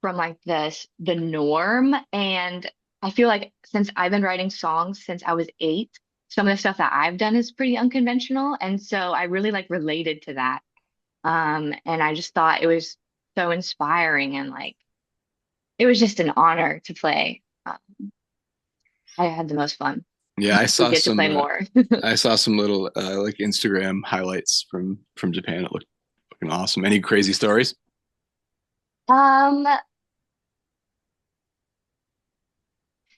from like the norm. And I feel like since I've been writing songs since I was 8, some of the stuff that I've done is pretty unconventional. And so I really like related to that. And I just thought it was so inspiring and like it was just an honor to play. I had the most fun. yeah, We get to play more. I saw some little like Instagram highlights from Japan. It looked looking awesome. Any crazy stories? Um,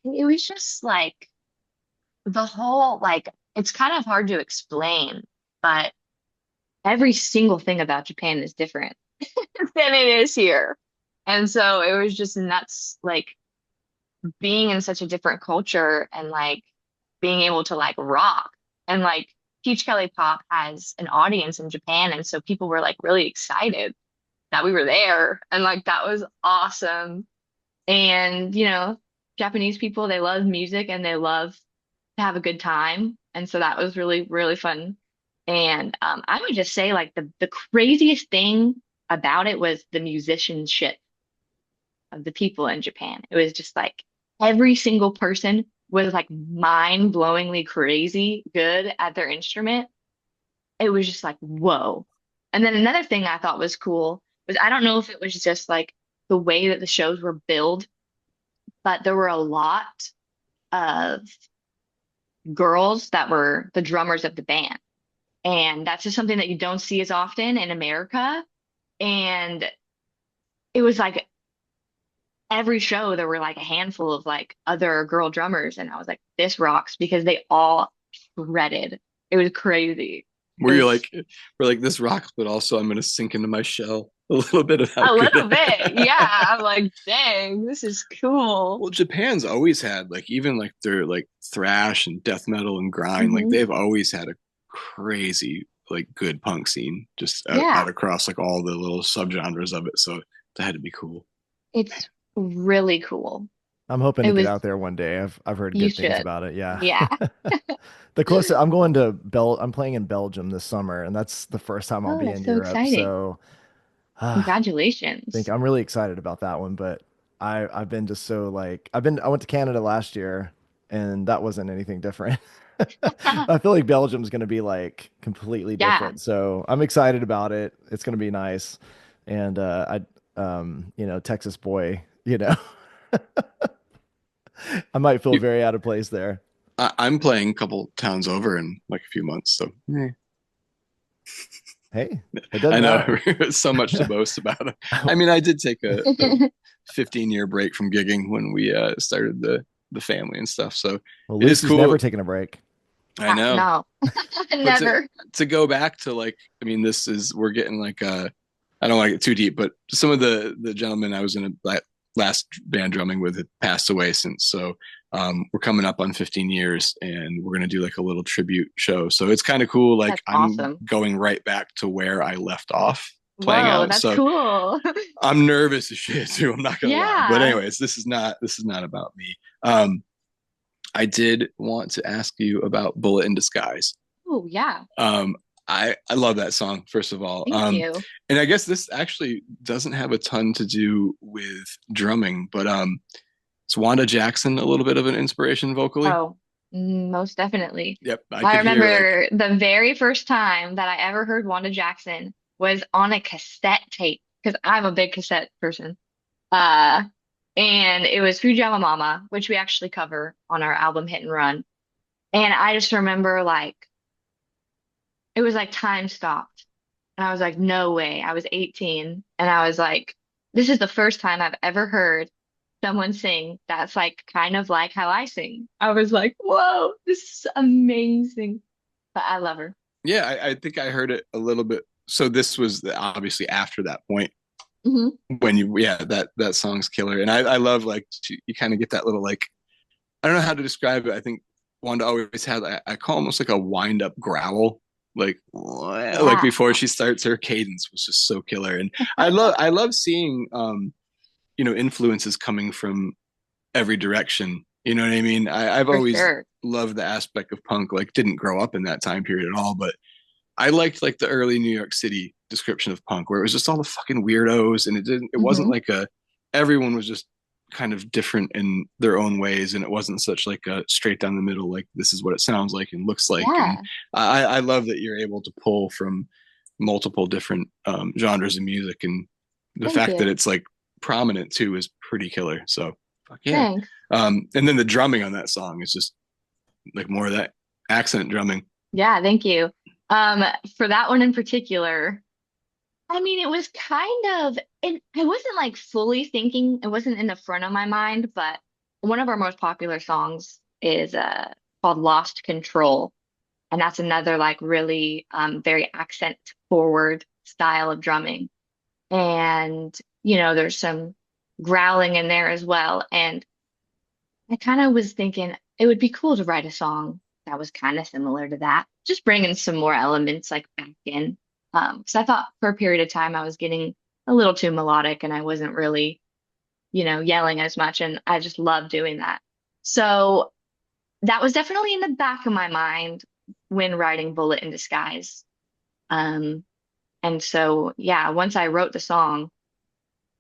it was just like the whole like it's kind of hard to explain, but every single thing about Japan is different than it is here. And so it was just nuts, like being in such a different culture and like being able to like rock. And like Peach Kelly Pop has an audience in Japan. And so people were like really excited that we were there. And like that was awesome. And, Japanese people, they love music and they love to have a good time. And so that was really, really fun. And I would just say like the craziest thing about it was the musicianship of the people in Japan. It was just like every single person was like mind-blowingly crazy good at their instrument. It was just like, whoa. And then another thing I thought was cool was I don't know if it was just like the way that the shows were billed, but there were a lot of girls that were the drummers of the band. And that's just something that you don't see as often in America. And it was like every show there were like a handful of like other girl drummers. And I was like, this rocks because they all shredded. It was crazy. It Where you're was like, we're like this rocks, but also I'm gonna sink into my shell a little bit of how a good. little bit. Yeah. I'm like, dang, this is cool. Well, Japan's always had like even like their like thrash and death metal and grind, like Hmm. they've always had a crazy like good punk scene just out Yeah. across like all the little subgenres of it. So that had to be cool. It's really cool. I'm hoping It to get was, out there one day. I've heard you good things should. about it. Yeah. Yeah. The closest I'm going to I'm playing in Belgium this summer, and that's the first time I'll Oh, be that's in so Europe. exciting. So think Congratulations. I'm really excited about that one, but I've been just so like I went to Canada last year and that wasn't anything different. I feel like Belgium's going to be like completely Yeah. different. So I'm excited about it. It's going to be nice. And Texas boy, I might feel You, very out of place there. I'm playing a couple towns over in like a few months, so Hey, it I doesn't know matter. so much to boast about it. I mean, I did take a 15-year break from gigging when we started the family and stuff, so Well, it is Lucy's cool. never taken a break. I know, No, but to never. go back to like, I mean, this is we're getting like I don't want to get too deep, but some of the gentlemen I was in last band drumming with had passed away since. So we're coming up on 15 years, and we're gonna do like a little tribute show. So it's kind of cool. Like That's I'm awesome. going right back to where I left off playing Whoa, out. that's So cool. I'm nervous as shit too. I'm not gonna lie. But Yeah. anyways, this is not about me. Um, I did want to ask you about Bullet in Disguise. Oh, yeah. Um, I love that song, first of all. Thank you. And I guess this actually doesn't have a ton to do with drumming, but it's Wanda Jackson a little bit of an inspiration vocally. Oh, most definitely. Yep, I I could hear like, remember the very first time that I ever heard Wanda Jackson was on a cassette tape because I'm a big cassette person. Uh, and it was Fujiyama Mama, which we actually cover on our album Hit and Run. And I just remember like it was like time stopped. And I was like, no way. I was 18 and I was like, this is the first time I've ever heard someone sing that's like kind of like how I sing. I was like, whoa, this is amazing. But I love her. yeah, I think I heard it a little bit. So this was obviously after that point Hmm. when you, yeah, that song's killer. And I love like you kind of get that little like, I don't know how to describe it. I think Wanda always had I call almost like a wind up growl, like Yeah, before she starts. Her cadence was just so killer, and I love seeing influences coming from every direction. You know what I mean? I've for always sure. loved the aspect of punk. Like, didn't grow up in that time period at all, but I liked like the early New York City description of punk, where it was just all the fucking weirdos, and it wasn't Hmm. like a everyone was just kind of different in their own ways, and it wasn't such like a straight down the middle like this is what it sounds like and looks like. And Yeah, I love that you're able to pull from multiple different genres of music, and the thank fact that you. it's like prominent too is pretty killer. So fuck yeah. Thanks. And then the drumming on that song is just like more of that accent drumming. Yeah, thank you. For that one in particular, I mean, it was kind of, I wasn't like fully thinking, it wasn't in the front of my mind, but one of our most popular songs is called Lost Control. And that's another like really very accent forward style of drumming. And, there's some growling in there as well. And I kind of was thinking it would be cool to write a song that was kind of similar to that, just bringing some more elements like back in. Because I thought for a period of time I was getting a little too melodic and I wasn't really, yelling as much. And I just love doing that. So that was definitely in the back of my mind when writing Bullet in Disguise. Um, and so, yeah, once I wrote the song,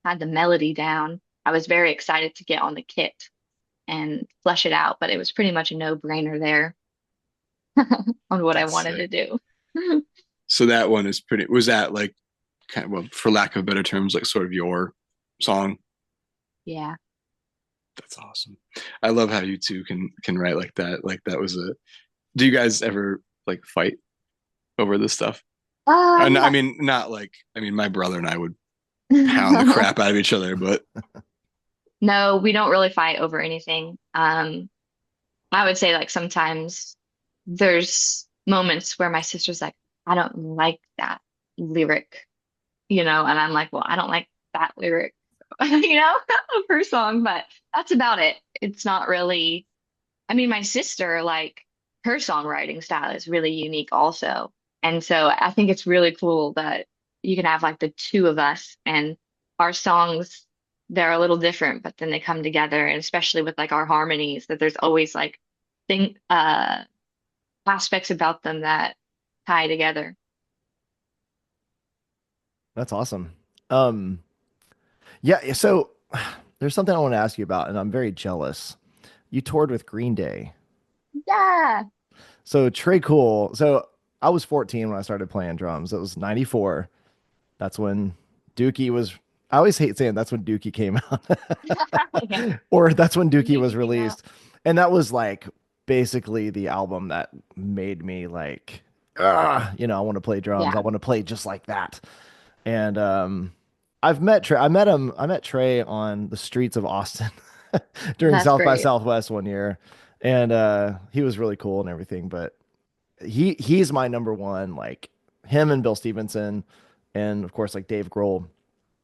had the melody down, I was very excited to get on the kit and flesh it out, but it was pretty much a no-brainer there on what I That's wanted sick. to do. So that one is pretty. Was that like kind of, well, for lack of better terms, like sort of your song? Yeah. That's awesome. I love how you two can write like that. Like that was a. Do you guys ever like fight over this stuff? And Um, I mean, not like I mean, my brother and I would pound the crap out of each other, but no, we don't really fight over anything. I would say like sometimes there's moments where my sister's like, I don't like that lyric, and I'm like, well, I don't like that lyric, of her song, but that's about it. It's not really, I mean, my sister, like, her songwriting style is really unique also. And so I think it's really cool that you can have like the two of us and our songs, they're a little different, but then they come together. And especially with like our harmonies, that there's always like thing aspects about them that tie together. That's awesome. Um, yeah, so there's something I want to ask you about, and I'm very jealous. You toured with Green Day. Yeah. So Trey Cool. So I was 14 when I started playing drums. It was 94. That's when Dookie was, I always hate saying that's when Dookie came out, Yeah. or that's when When Dookie was Dookie came out. released. And that was like basically the album that made me like, I want to play drums. I Yeah, want to play just like that. And I've met Trey. I met Trey on the streets of Austin during that's South by great. Southwest one year. And he was really cool and everything, but he's my number one, like him and Bill Stevenson, and of course like Dave Grohl,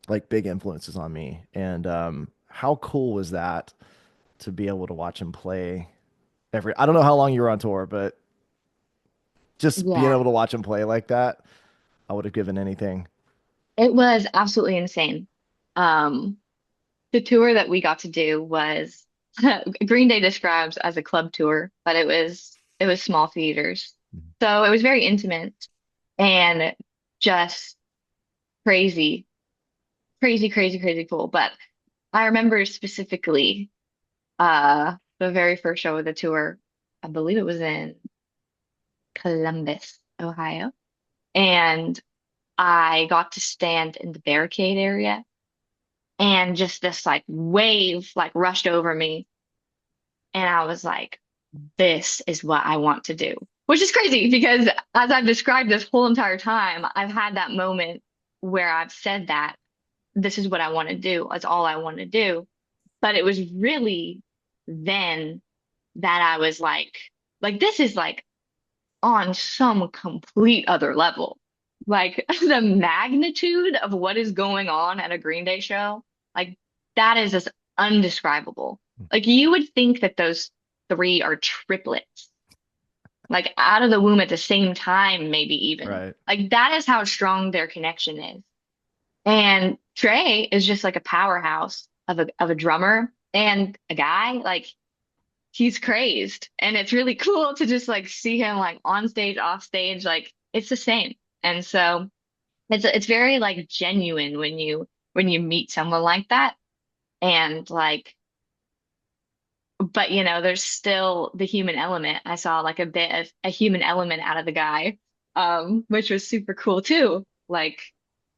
like big influences on me. And how cool was that to be able to watch him play every, I don't know how long you were on tour, but just being Yeah, able to watch him play like that, I would have given anything. it was absolutely insane. Um, the tour that we got to do was Green Day describes as a club tour, but it was small theaters. So it was very intimate and just crazy, crazy, crazy, crazy cool. But I remember specifically the very first show of the tour. I believe it was in Columbus, Ohio. And I got to stand in the barricade area and just this like wave like rushed over me. And I was like, this is what I want to do, which is crazy because as I've described this whole entire time, I've had that moment where I've said that this is what I want to do. That's all I want to do. But it was really then that I was like this is like on some complete other level. Like the magnitude of what is going on at a Green Day show, like that is just undescribable. Like you would think that those three are triplets, like out of the womb at the same time, maybe even. Right. Like that is how strong their connection is. And Trey is just like a powerhouse of a drummer and a guy. Like he's crazed and it's really cool to just like see him like on stage off stage like it's the same and so it's very like genuine when you meet someone like that and like but there's still the human element. I saw like a bit of a human element out of the guy, which was super cool too. Like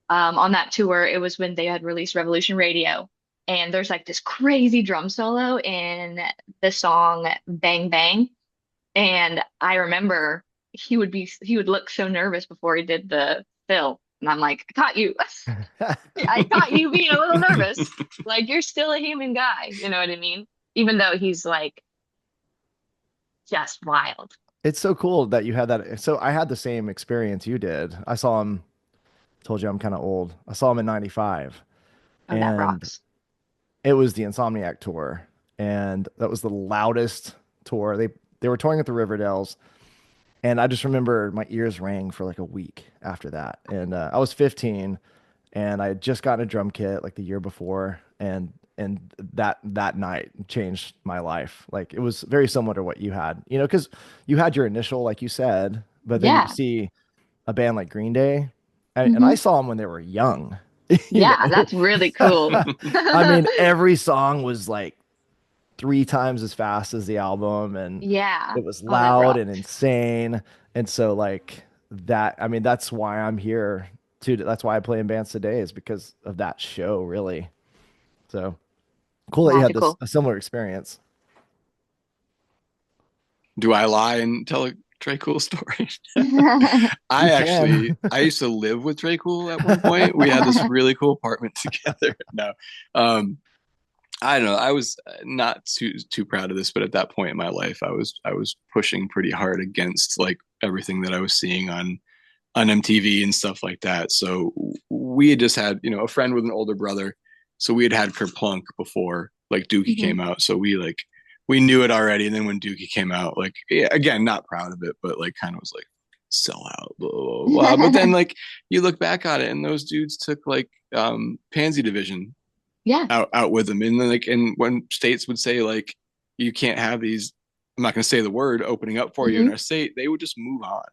on that tour, it was when they had released Revolution Radio. And there's like this crazy drum solo in the song Bang Bang. And I remember he would look so nervous before he did the fill. And I'm like, I caught you. I caught you being a little nervous. Like you're still a human guy, you know what I mean? Even though he's like just wild. It's so cool that you had that. So I had the same experience you did. I saw him, told you I'm kind of old. I saw him in 95 Oh, that and rocks. it was the Insomniac tour. And that was the loudest tour. They were touring at the Riverdales. And I just remember my ears rang for like a week after that. And I was 15 and I had just gotten a drum kit like the year before. And that night changed my life. Like it was very similar to what you had, because you had your initial, like you said, but then you Yeah. see a band like Green Day. And I Hmm. saw them when they were young, you Yeah, know. that's really cool. I mean, every song was like three times as fast as the album and Yeah. it was Oh, that loud and rocks. insane. And so like that, I mean, that's why I'm here too. That's why I play in bands today is because of that show, really. So cool that you had this Magical. a similar experience. Do I lie and tell a Trey Cool story? You can. I used to live with Trey Cool at one point. We had this really cool apartment together. No, um, I don't know. I was not too proud of this, but at that point in my life, I was pushing pretty hard against like everything that I was seeing on MTV and stuff like that. So we had just had, a friend with an older brother. So we had had Kerplunk before like Dookie Hmm. came out. So we knew it already. And then when Dookie came out, like, yeah, again, not proud of it, but like kind of was like, sell out, blah, blah, blah. But then like you look back on it and those dudes took like Pansy Division Yeah. out with them. And then like, and when states would say like, you can't have these, I'm not going to say the word opening up for you in Hmm. our state, they would just move on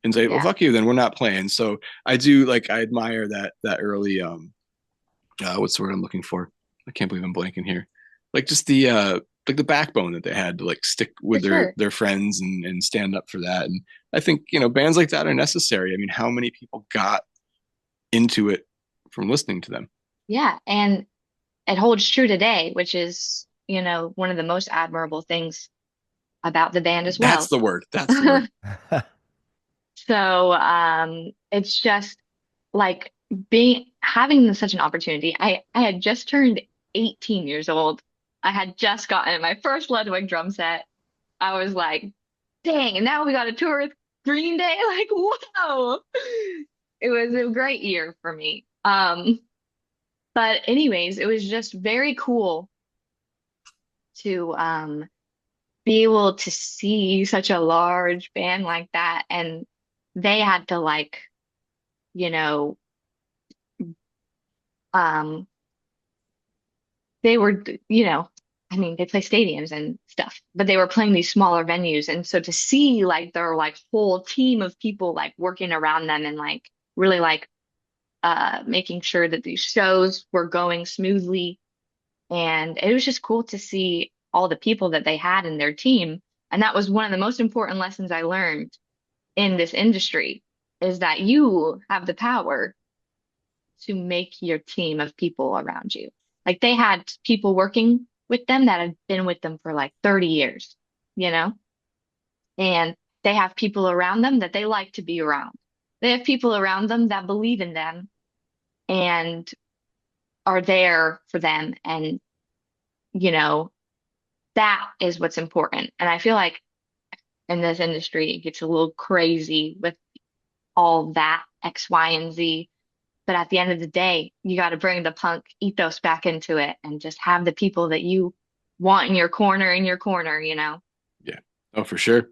and say, "Well, Yeah. fuck you, then we're not playing." So I do like I admire that early what's the word I'm looking for? I can't believe I'm blanking here. Like just the like the backbone that they had to like stick For with sure. their friends and stand up for that. And I think bands like that are necessary. I mean, how many people got into it from listening to them? Yeah. And it holds true today, which is, one of the most admirable things about the band as That's well. the word. That's the word. So, it's just like being having such an opportunity. I had just turned 18 years old. I had just gotten my first Ludwig drum set. I was like, dang, and now we got a tour with Green Day. Like, whoa. It was a great year for me. But anyways, it was just very cool to be able to see such a large band like that. And they had to like, you know, um they were, I mean, they play stadiums and stuff, but they were playing these smaller venues. And so to see like their like whole team of people like working around them and like really like making sure that these shows were going smoothly. And it was just cool to see all the people that they had in their team. And that was one of the most important lessons I learned in this industry is that you have the power to make your team of people around you. Like they had people working with them that had been with them for like 30 years, you know, and they have people around them that they like to be around. They have people around them that believe in them and are there for them. And, you know, that is what's important. And I feel like in this industry, it gets a little crazy with all that X, Y, and Z. But at the end of the day, you got to bring the punk ethos back into it and just have the people that you want in your corner, you know? Yeah. Oh, for sure.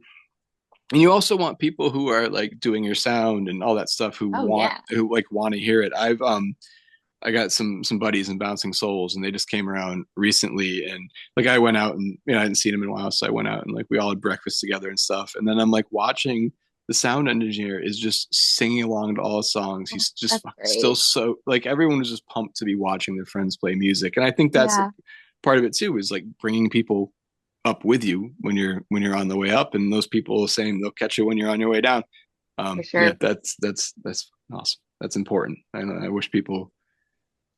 And you also want people who are like doing your sound and all that stuff Oh, yeah. who like want to hear it. I got some buddies in Bouncing Souls, and they just came around recently, and like I went out and I hadn't seen them in a while, so I went out and like we all had breakfast together and stuff. And then I'm like watching the sound engineer is just singing along to all the songs. Oh, He's just that's still great. so like everyone was just pumped to be watching their friends play music, and I think that's Yeah, part of it too is like bringing people up with you when you're on the way up, and those people the same they'll catch you when you're on your way down. for Yeah, sure. that's awesome. That's important. I wish people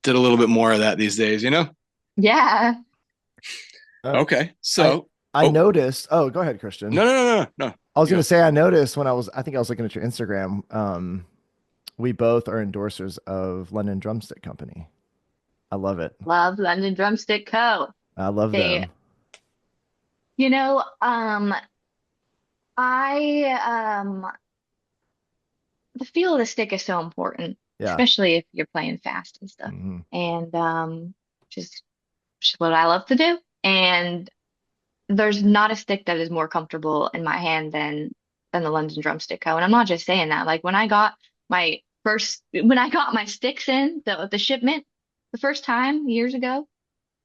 did a little bit more of that these days, you know? Yeah. Uh, Okay. I So, I oh, noticed. Oh, go ahead, Christian. no. I was You gonna go. say I noticed when I think I was looking at your Instagram. We both are endorsers of London Drumstick Company. I love it. Love London Drumstick Co. I love They, them. you know, I the feel of the stick is so important, Yeah. especially if you're playing fast and stuff. Hmm. And just, just what I love to do. And there's not a stick that is more comfortable in my hand than the London Drumstick Co. And I'm not just saying that. Like when I got my sticks in the shipment the first time years ago,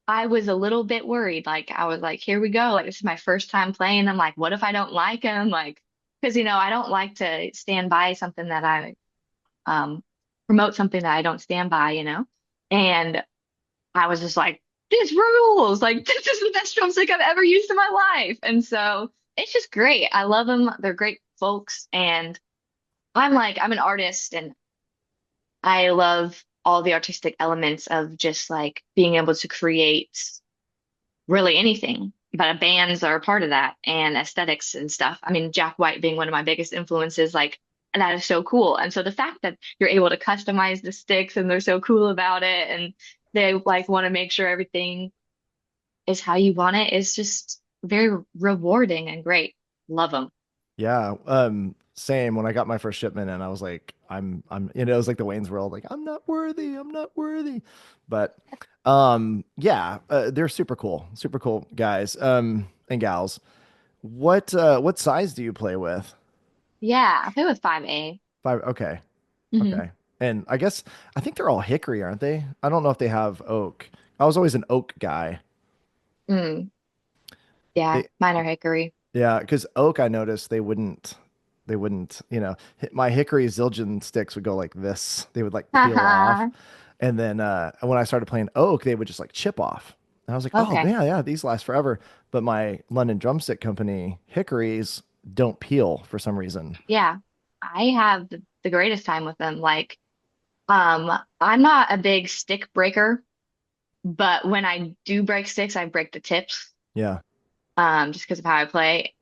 I was a little bit worried. Like I was like, here we go. Like this is my first time playing. I'm like, what if I don't like them? Like, because I don't like to stand by something that I um promote something that I don't stand by, And I was just like, this rules. Like, this is the best drumstick I've ever used in my life. And so it's just great. I love them. They're great folks. And I'm an artist and I love all the artistic elements of just like being able to create really anything. But bands are a part of that and aesthetics and stuff. I mean, Jack White being one of my biggest influences, like, that is so cool. And so the fact that you're able to customize the sticks and they're so cool about it and they like want to make sure everything is how you want it is just very rewarding and great. Love them. Yeah. Same when I got my first shipment and I was like, it was like the Wayne's World, like, I'm not worthy, I'm not worthy. But yeah, they're super cool guys, and gals. What size do you play with? Yeah, I play with 5A. Five, okay, Hmm. okay. And I think they're all hickory, aren't they? I don't know if they have oak. I was always an oak guy. Mm, yeah, They, mine are hickory. yeah, because oak, I noticed they wouldn't, my hickory Zildjian sticks would go like this. They would like peel off. Haha. And then when I started playing oak, they would just like chip off. And I was like, oh, Okay. yeah, yeah, these last forever. But my London Drumstick Company hickories don't peel for some reason. Yeah, I have the greatest time with them. Like, I'm not a big stick breaker, but when I do break sticks, I break the tips, Yeah. just because of how I play.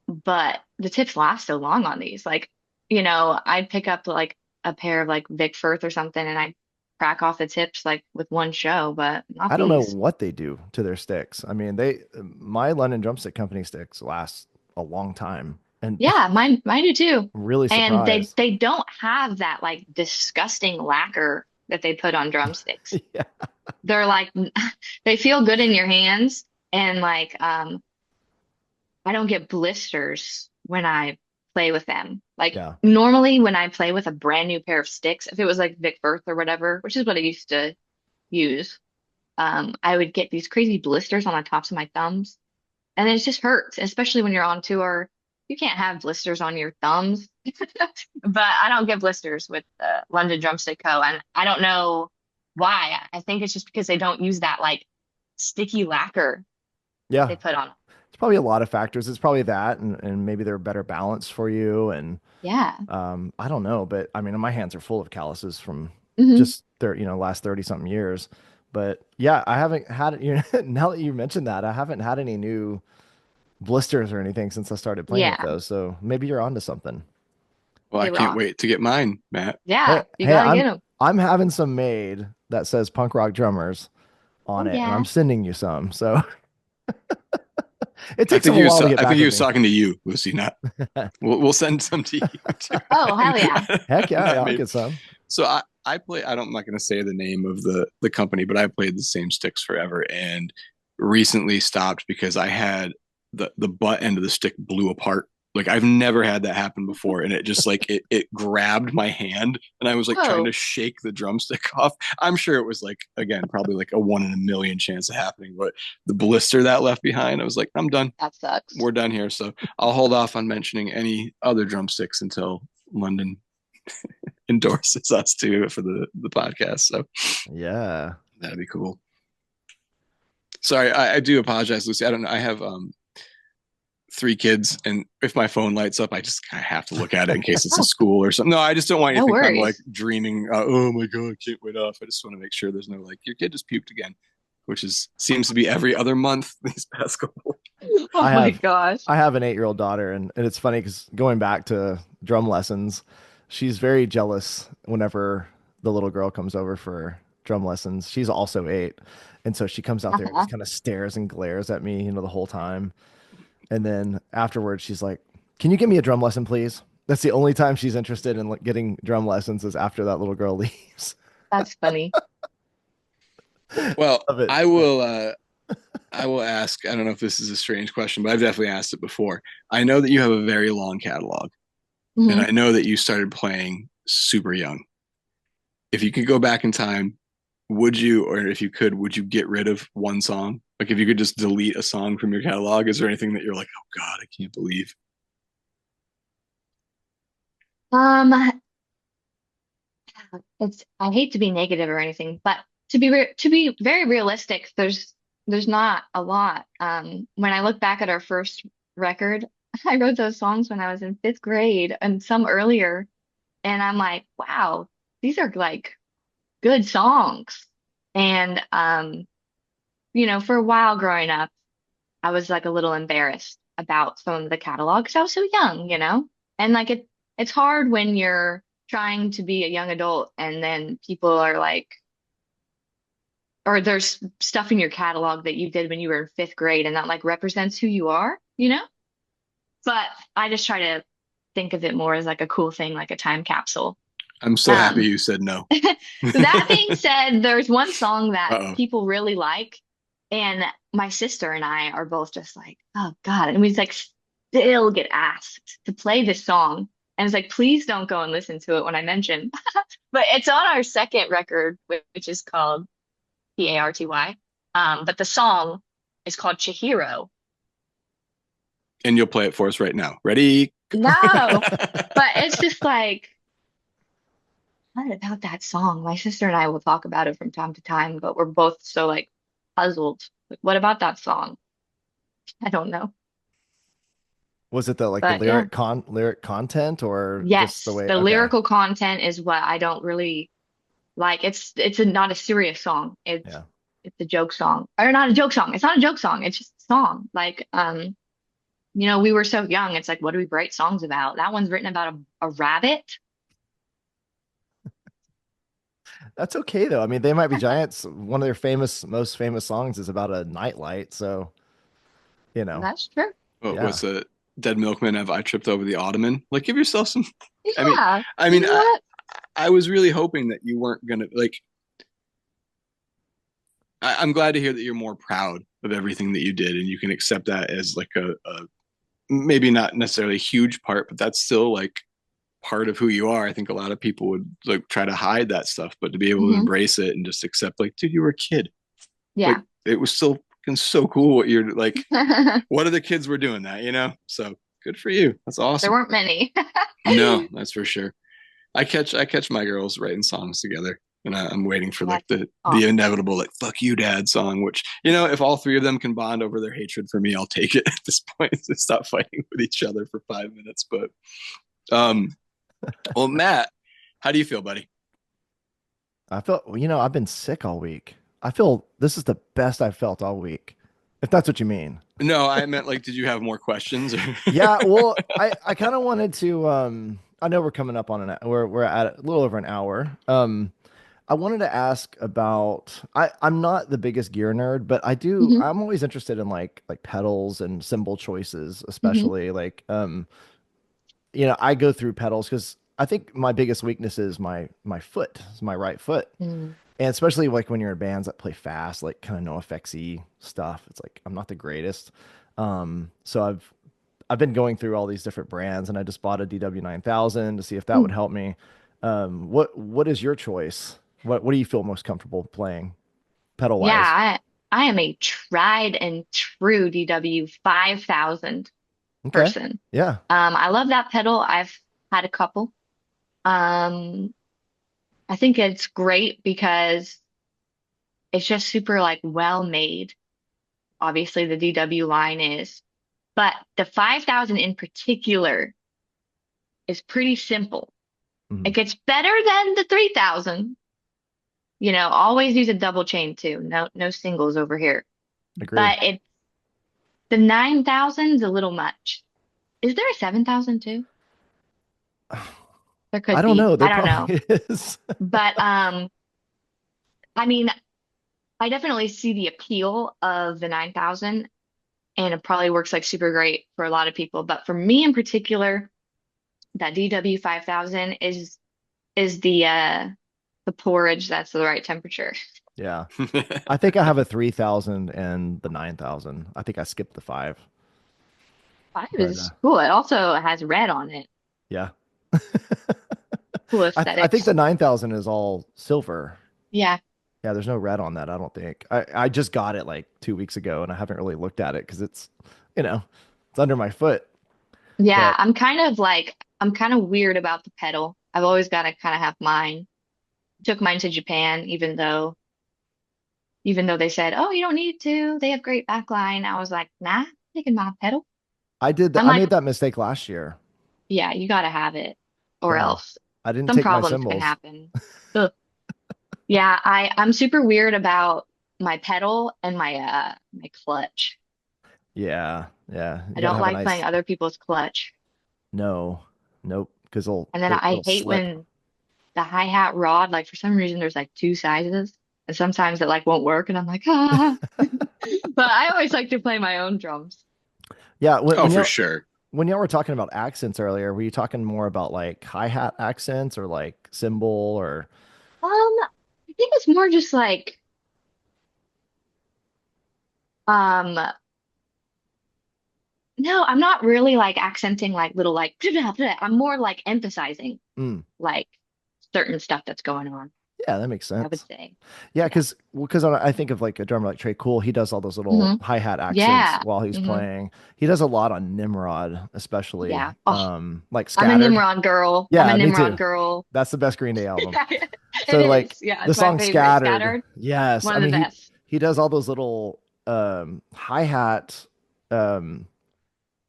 But the tips last so long on these. Like, I'd pick up like a pair of like Vic Firth or something and I'd crack off the tips like with one show, but not I don't know these. what they do to their sticks. I mean, my London Drumstick Company sticks last a long time, and Yeah, mine do too. I'm really And they surprised. they don't have that like disgusting lacquer that they put on drumsticks. Yeah. They're like they feel good in your hands and like I don't get blisters when I play with them. Like Yeah. normally when I play with a brand new pair of sticks, if it was like Vic Firth or whatever, which is what I used to use, I would get these crazy blisters on the tops of my thumbs. And it just hurts, especially when you're on tour. You can't have blisters on your thumbs. But I don't get blisters with London Drumstick Co. And I don't know why. I think it's just because they don't use that like sticky lacquer that Yeah. they put on them. It's probably a lot of factors. It's probably that, and maybe they're better balanced for you. And Yeah. I don't know, but I mean, my hands are full of calluses from Hmm. just last 30 something years. But yeah, I haven't had now that you mentioned that, I haven't had any new blisters or anything since I started playing with Yeah. those. So maybe you're onto something. Well, I They can't rock. wait to get mine, Matt. Hey, Yeah. You hey, got to get them. I'm having some made that says punk rock drummers on Oh, it, and I'm yeah. sending you some. So it takes them a while to get I think back he with was me. talking to you, Lucy. Not we'll send some to you too. Oh, hell yeah. Heck yeah, Not yeah, I'll maybe. get some. So I play. I don't. I'm not going to say the name of the company, but I played the same sticks forever, and recently stopped because I had the butt end of the stick blew apart. Like I've never had that happen before, and it just like it grabbed my hand, and I was like trying to Oh, shake the drumstick off. I'm sure it was like again probably like a 1 in a million chance of happening, but the blister that left behind, I was like, I'm done. that sucks. We're done here. So I'll hold off on mentioning any other drumsticks until London endorses us to for the podcast. So Yeah. that'd be cool. Sorry, I do apologize, Lucy. I don't know. I have 3 kids, and if my phone lights up, I have to look at it in case it's a Oh, school or something. No, I just don't want you no to think I'm like worries. dreaming. Oh my god, I can't wait off. I just want to make sure there's no like your kid just puked again, which is seems to be every other month these past couple. Oh I my have gosh. I have an 8-year-old daughter, and it's funny because going back to drum lessons, she's very jealous whenever the little girl comes over for drum lessons. She's also 8, and so she comes out there and just Uh-huh. kind of stares and glares at me, the whole time. And then afterwards, she's like, "Can you give me a drum lesson, please?" That's the only time she's interested in like getting drum lessons is after that little girl leaves. That's funny. Well, Love it. I will ask. I don't know if this is a strange question, but I've definitely asked it before. I know that you have a very long catalog, and Hmm. I know that you started playing super young. If you could go back in time, would you, or if you could, would you get rid of one song? Like if you could just delete a song from your catalog, is there anything that you're like, oh God, I can't believe? Um, it's I hate to be negative or anything, but to be very realistic, there's not a lot. When I look back at our first record, I wrote those songs when I was in fifth grade and some earlier, and I'm like, wow, these are like good songs. And for a while growing up, I was like a little embarrassed about some of the catalog because I was so young, and like it's hard when you're trying to be a young adult and then people are like, or there's stuff in your catalog that you did when you were in fifth grade and that like represents who you are. But I just try to think of it more as like a cool thing, like a time capsule. I'm so happy Um, you said no. that being said, there's one song that Uh-oh. people really like, and my sister and I are both just like, oh God. And we like still get asked to play this song. And it's like, please don't go and listen to it when I mention. But it's on our second record, which is called Party. But the song is called Chihiro. And you'll play it for us right now. Ready? No, but it's just like, what about that song? My sister and I will talk about it from time to time, but we're both so like puzzled. Like, what about that song? I don't know. Was it the like the But yeah, lyric content or just the yes, way? the Okay. lyrical content is what I don't really like. Not a serious song. Yeah. It's a joke song. Or not a joke song. It's not a joke song. It's just a song. Like we were so young. It's like, what do we write songs about? That one's written about a rabbit. That's okay though. I mean, they might be giants. One of their most famous songs is about a nightlight. So, you know, That's true. What yeah. was a dead milkman? Have I tripped over the ottoman? Like, give yourself some. I mean, Yeah. I You mean, know what? I was really hoping that you weren't gonna like. I'm glad to hear that you're more proud of everything that you did, and you can accept that as like a maybe not necessarily a huge part, but that's still like part of who you are. I think a lot of people would like try to hide that stuff, but to be able to Hmm. embrace it and just accept, like, dude, you were a kid. Like, Yeah. it was still so cool what you're like. What other kids were doing that, you know? So good for you. That's There awesome. weren't many. No, that's for sure. I catch my girls writing songs together, and I'm waiting for like That's the awesome. inevitable like "fuck you, dad" song. Which, if all three of them can bond over their hatred for me, I'll take it at this point to stop fighting with each other for 5 minutes. But um, well, Matt, how do you feel, buddy? I felt, I've been sick all week. I feel this is the best I've felt all week, if that's what you mean. No, I meant like, did you have more questions? Yeah, well, I kind of wanted to I know we're coming up on we're at a little over an hour. I wanted to ask about I'm not the biggest gear nerd, but Hmm. I'm always interested in like pedals and cymbal choices, Hmm. especially like I go through pedals because I think my biggest weakness is my foot, is my right foot. Mm. And especially like when you're in bands that play fast, like kind of no effectsy stuff, it's like I'm not the greatest. So I've been going through all these different brands, and I just bought a DW 9000 to see if that would help me. What is your choice? What do you feel most comfortable playing pedal wise? Yeah, I am a tried and true DW 5000 Okay. person. Yeah. I love that pedal. I've had a couple. Um, I think it's great because it's just super like well made. Obviously, the DW line is, but the 5000 in particular is pretty simple. It Mhm. gets better than the 3000. Always use a double chain too. No, no singles over here. Agree. But the 9000's a little much. Is there a 7000 too? There I could don't be. know. There I don't know. probably is. But I mean, I definitely see the appeal of the 9000 and it probably works like super great for a lot of people. But for me in particular, that DW 5000 is the porridge that's the right temperature. Yeah. I think I have a 3000 and the 9000. I think I skipped the 5. Five But is cool. It also has red on it. yeah. Cool I think the aesthetics. 9000 is all silver. Yeah. Yeah, there's no red on that, I don't think. I just got it like 2 weeks ago and I haven't really looked at it because you know, it's under my foot. Yeah, But I'm kind of weird about the pedal. I've always got to kind of have mine. Took mine to Japan, even though they said, "Oh, you don't need to. They have great backline." I was like, "Nah, I'm taking my pedal." I'm I like, made that mistake last year. "Yeah, you got to have it, or Yeah. else I didn't some take my problems can symbols. happen." Ugh. Yeah, I'm super weird about my pedal and my clutch. Yeah. Yeah. You I got to don't have a like playing nice other people's clutch, no. Nope, because and then I it'll hate slip. when the hi-hat rod, like for some reason, there's like two sizes, and sometimes it like won't work, and I'm like, ah. But I always like to play my own drums. Yeah, Oh, for sure. when y'all were talking about accents earlier, were you talking more about like hi-hat accents or like cymbal or I think it's more just like, um, no, I'm not really like accenting like little like, I'm more like emphasizing mm, like certain stuff that's going on, yeah, that makes I would sense. say. Yeah, Yeah. because I think of like a drummer like Trey Cool. He does all those little Hmm. hi-hat accents Yeah. while he's Hmm. playing. He does a lot on Nimrod, especially Yeah. Oh, like I'm a Scattered. Nimrod girl. I'm a Yeah, me Nimrod too. girl. That's the best Green Day album. Yeah, it So like is. Yeah, the it's my song favorite. Scattered. Scattered, Yes. one I of the mean best. he does all those little hi-hat um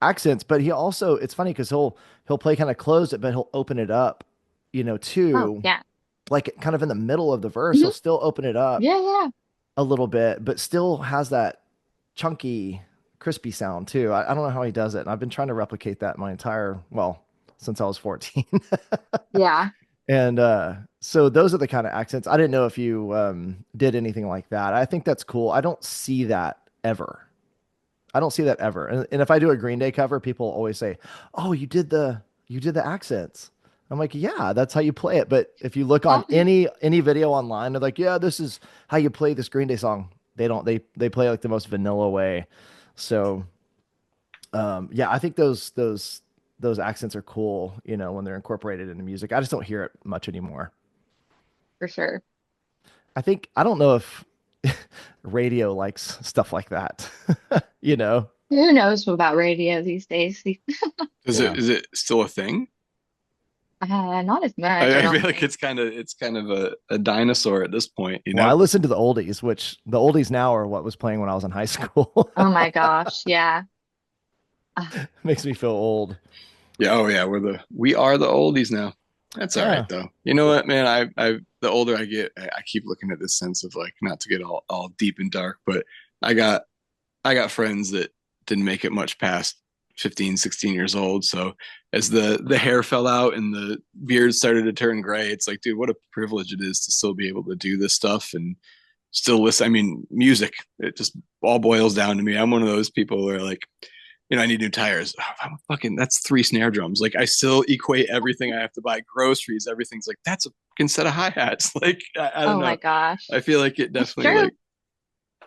accents, but he also it's funny because he'll play kind of close it, but he'll open it up, Oh, too, yeah. like kind of in the middle of the verse. He'll Hmm. still open it up Yeah, yeah. a little bit, but still has that chunky, crispy sound too. I don't know how he does it. And I've been trying to replicate that my since I was 14. Yeah. And so those are the kind of accents. I didn't know if you did anything like that. I think that's cool. I don't see that ever. I don't see that ever. And if I do a Green Day cover, people always say, "Oh, you did the accents." I'm like, yeah, that's how you play it. But if you look on Oh, any video online, they're like, yeah, this is how you play this Green Day song. They don't they play like the most vanilla way. So yeah, I think those accents are cool, you know, when they're incorporated into music. I just don't hear it much anymore. for sure. I think I don't know if radio likes stuff like that. You know? Who knows about radio these days? Yeah. Is it still a thing? Not as much, I I feel don't like think. it's kind of a dinosaur at this point, you Well, I know? listen to the oldies, which the oldies now are what was playing when I was in high school. Oh my gosh, yeah. Uh, Makes me feel old. Yeah, oh yeah, we are the oldies now. That's all right Yeah. though. You know what, man? I the older I get, I keep looking at this sense of like not to get all deep and dark, but I got I got friends that didn't make it much past 15, 16 years old. So as the hair fell out and the beard started to turn gray, it's like, dude, what a privilege it is to still be able to do this stuff and still listen. I mean, music, it just all boils down to me. I'm one of those people where like, I need new tires. Oh, I'm fucking, that's three snare drums. Like I still equate everything I have to buy, groceries, everything's like, that's a fucking set of hi-hats. Like, I don't oh my know. gosh. I feel like it It's definitely true, like,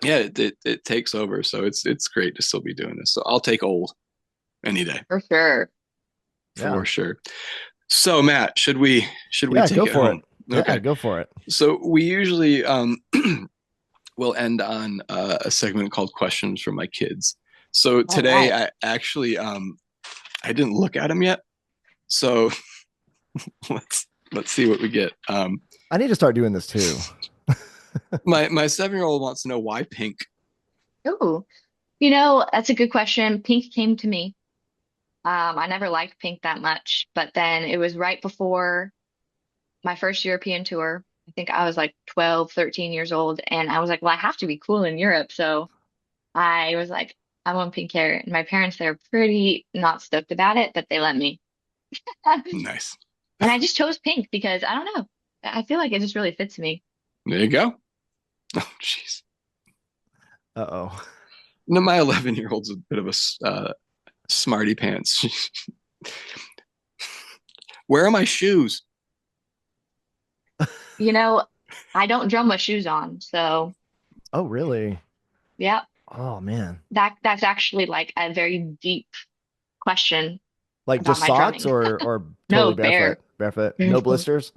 yeah, it takes over. So it's great to still be doing this. So I'll take old any day for sure. Yeah. for sure. So Matt, should we Yeah, take go it for it. home? Yeah, Okay. go for it. So we usually will end on a segment called questions from my kids. So All today right. I actually I didn't look at them yet. So let's see what we get. I need to start doing this too. My 7-year-old wants to know why pink. Oh, that's a good question. Pink came to me. I never liked pink that much, but then it was right before my first European tour. I think I was like 12, 13 years old, and I was like, well, I have to be cool in Europe. So I was like, I want pink hair. And my parents, they're pretty not stoked about it, but they let me. Nice. And I just chose pink because I don't know. I feel like it just really fits me. There you go. Oh jeez. Uh-oh. No, my 11-year-old's a bit of a smarty pants. Where are my shoes? You know, I don't drum with shoes on. So, Oh, really? yeah, Oh, man. that's actually like a very deep question Like about just my socks drumming. or No, totally barefoot? Barefoot. No barefoot. blisters?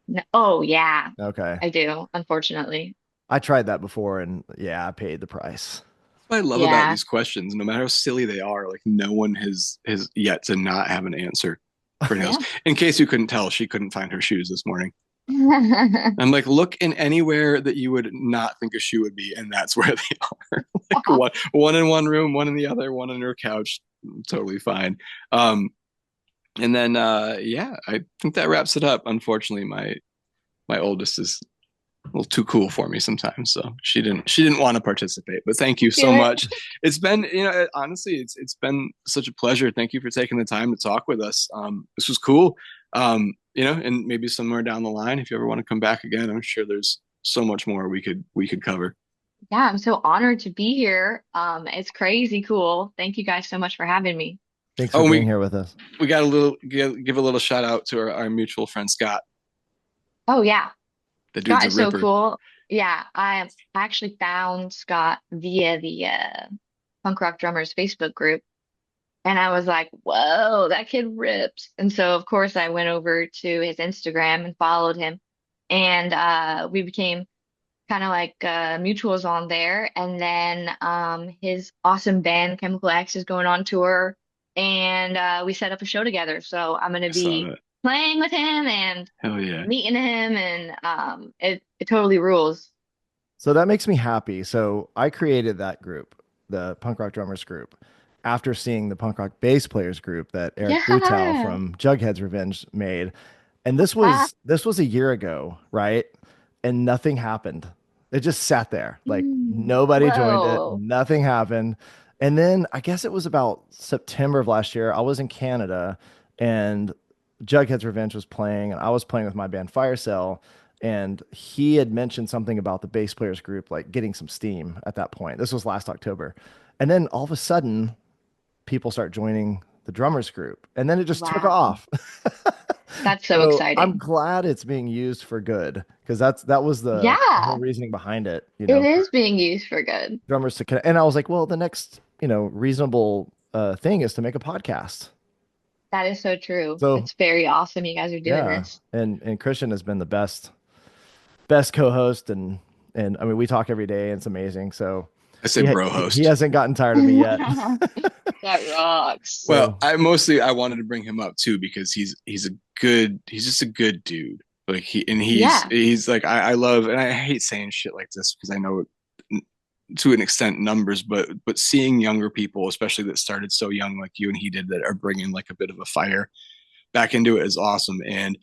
No, oh yeah, Okay. I do, unfortunately. I tried that before and yeah, I paid the price. What I love about Yeah. these questions, no matter how silly they are, like no one has yet to not have an answer for nails. Yeah. In case you couldn't tell, she couldn't find her shoes this morning. I'm like, look in anywhere that you would not think a shoe would be, and that's where they are. Like one in one room, one in the other, one on her couch. Totally fine. Um, and then yeah, I think that wraps it up. Unfortunately, my oldest is a little too cool for me sometimes, so she didn't want to participate. But thank you so Good. much. It's been, honestly, it's been such a pleasure. Thank you for taking the time to talk with us. This was cool. And maybe somewhere down the line, if you ever want to come back again, I'm sure there's so much more we could cover. Yeah, I'm so honored to be here. It's crazy cool. Thank you guys so much for having me. Thanks Oh, for and being we here with us. we got a little give a little shout out to our mutual friend Scott. Oh yeah, The dude's Scott a is so ripper. cool. Yeah, I actually found Scott via the Punk Rock Drummers Facebook group. And I was like, whoa, that kid rips. And so, of course, I went over to his Instagram and followed him. And we became kind of like mutuals on there. And then his awesome band, Chemical X, is going on tour. And we set up a show together. So I'm going to I saw be that. playing with him and Hell yeah. meeting him. And it totally rules. So that makes me happy. So I created that group, the punk rock drummers group, after seeing the punk rock bass players group that Eric Butau Yeah. from Jughead's Revenge made. And Ah, this was a year ago, right? And nothing happened. It just sat there. Like nobody joined it, whoa. nothing happened. And then I guess it was about September of last year. I was in Canada and Jughead's Revenge was playing, and I was playing with my band Fire Cell. And he had mentioned something about the bass players group, like getting some steam at that point. This was last October. And then all of a sudden, people start joining the drummers group. And then it just took Wow. off. That's so So I'm exciting. glad it's being used for good because that was the whole Yeah, reasoning behind it, it for is being used for good. drummers to connect. And I was like, well, the next, reasonable thing is to make a podcast. That is so true. So It's very awesome you guys are doing yeah, this. and Christian has been the best co-host, and I mean we talk every day and it's amazing. So I say bro he host. hasn't gotten tired of me yet. That rocks. Well, So I wanted to bring him up too because he's just a good dude. Like Yeah. he's like I love, and I hate saying shit like this because I know to an extent numbers, but seeing younger people, especially that started so young like you and he did, that are bringing like a bit of a fire back into it is awesome. And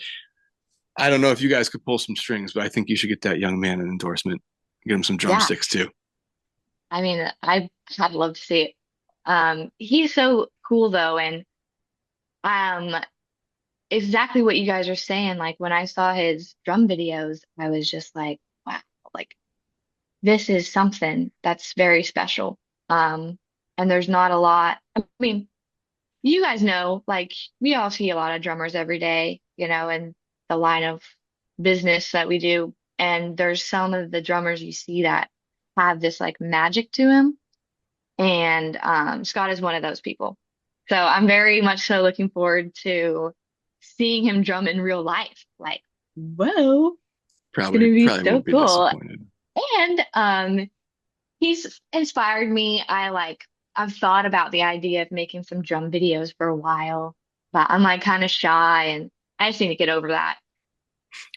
I don't know if you guys could pull some strings, but I think you should get that young man an endorsement. Get him some Yeah. drumsticks too. I mean, I'd love to see it. He's so cool though, and um, exactly what you guys are saying. Like when I saw his drum videos, I was just like, wow, like this is something that's very special. And there's not a lot. I mean, you guys know, like we all see a lot of drummers every day, in the line of business that we do. And there's some of the drummers you see that have this like magic to him. And Scott is one of those people. So I'm very much so looking forward to seeing him drum in real life. Like, whoa, it's gonna be Probably so won't be cool. disappointed. And he's inspired me. I've thought about the idea of making some drum videos for a while, but I'm like kind of shy and I just need to get over that.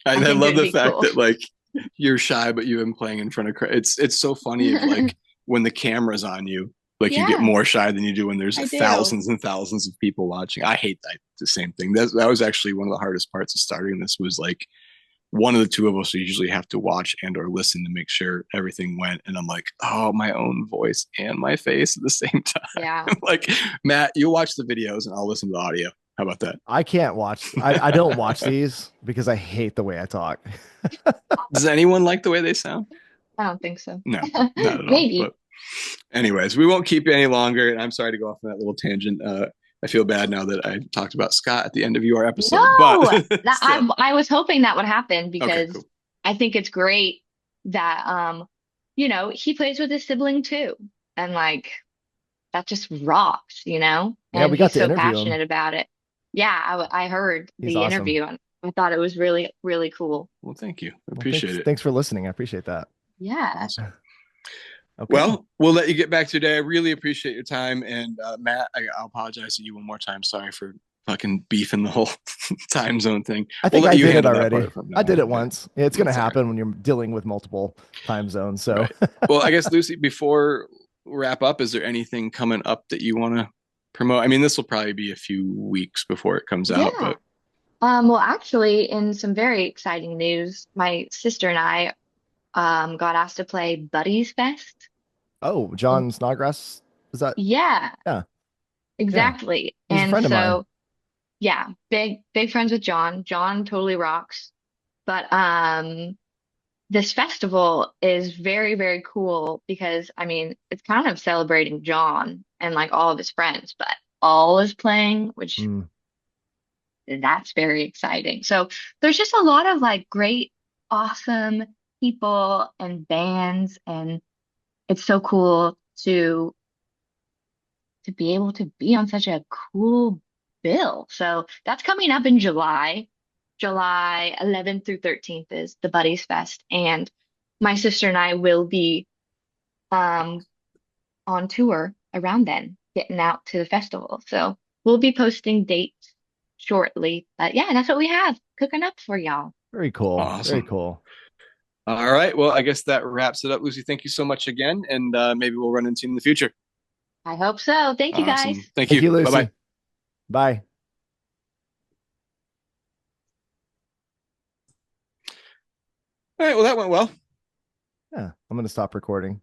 I I think love it'd the be fact cool. that like you're shy, but you've been playing in front of it's so funny of like when the camera's on you, like you get Yeah, more shy than you do when there's I do. thousands and thousands of people watching. I hate that the same thing. That was actually one of the hardest parts of starting this was like one of the two of us usually have to watch and or listen to make sure everything went. And I'm like, oh, my own voice and my face at the same time. Yeah. Like, Matt, you watch the videos and I'll listen to the audio. How about that? I can't watch. I don't watch these because I hate the way I talk. Does anyone like the way they sound? I don't think so. No, not at all. Maybe. But anyways, we won't keep you any longer. And I'm sorry to go off on that little tangent. I feel bad now that I talked about Scott at the end of your episode, but No, that still. I was hoping that would happen Okay, because cool. I think it's great that he plays with his sibling too. And like that just rocks. Yeah, And we got he's to so interview him. passionate about it. Yeah, I heard He's the awesome. interview and I thought it was really, really cool. Well, thank you. I Well, appreciate thanks. it. Thanks for listening. I appreciate that. Yeah. Awesome. Okay. Well, we'll let you get back to your day. I really appreciate your time. And Matt, I'll apologize to you one more time. Sorry for fucking beefing the whole time zone thing. I We'll think let I you did it handle that already. part from I now did on. it Yeah, once. Yeah, it's going to that's all right. happen when you're dealing with multiple time zones. So, Right. Well, I guess Lucy, before we wrap up, is there anything coming up that you want to promote? I mean, this will probably be a few weeks before it comes out, Yeah. but Well, actually, in some very exciting news, my sister and I got asked to play Buddies Fest. oh, And John Snodgrass, is that? yeah, Yeah, yeah. exactly. He's a And friend of mine. so, yeah, big friends with John. John totally rocks. But this festival is very, very cool because I mean, it's kind of celebrating John and like all of his friends, but all is playing, which Mm. that's very exciting. So there's just a lot of like great, awesome people and bands, and it's so cool to be able to be on such a cool bill. So that's coming up in July. July 11th through 13th is the Buddies Fest, and my sister and I will be um on tour around then, getting out to the festival. So we'll be posting dates shortly. But yeah, that's what we have cooking up for y'all. Very cool. Very awesome. cool. All right. Well, I guess that wraps it up, Lucy. Thank you so much again. And maybe we'll run into you in the future. I hope so. Thank you Awesome. guys. Thank Thank you. you, Bye bye. Lucy. Bye. All right. Well, that went well. Yeah, I'm going to stop recording.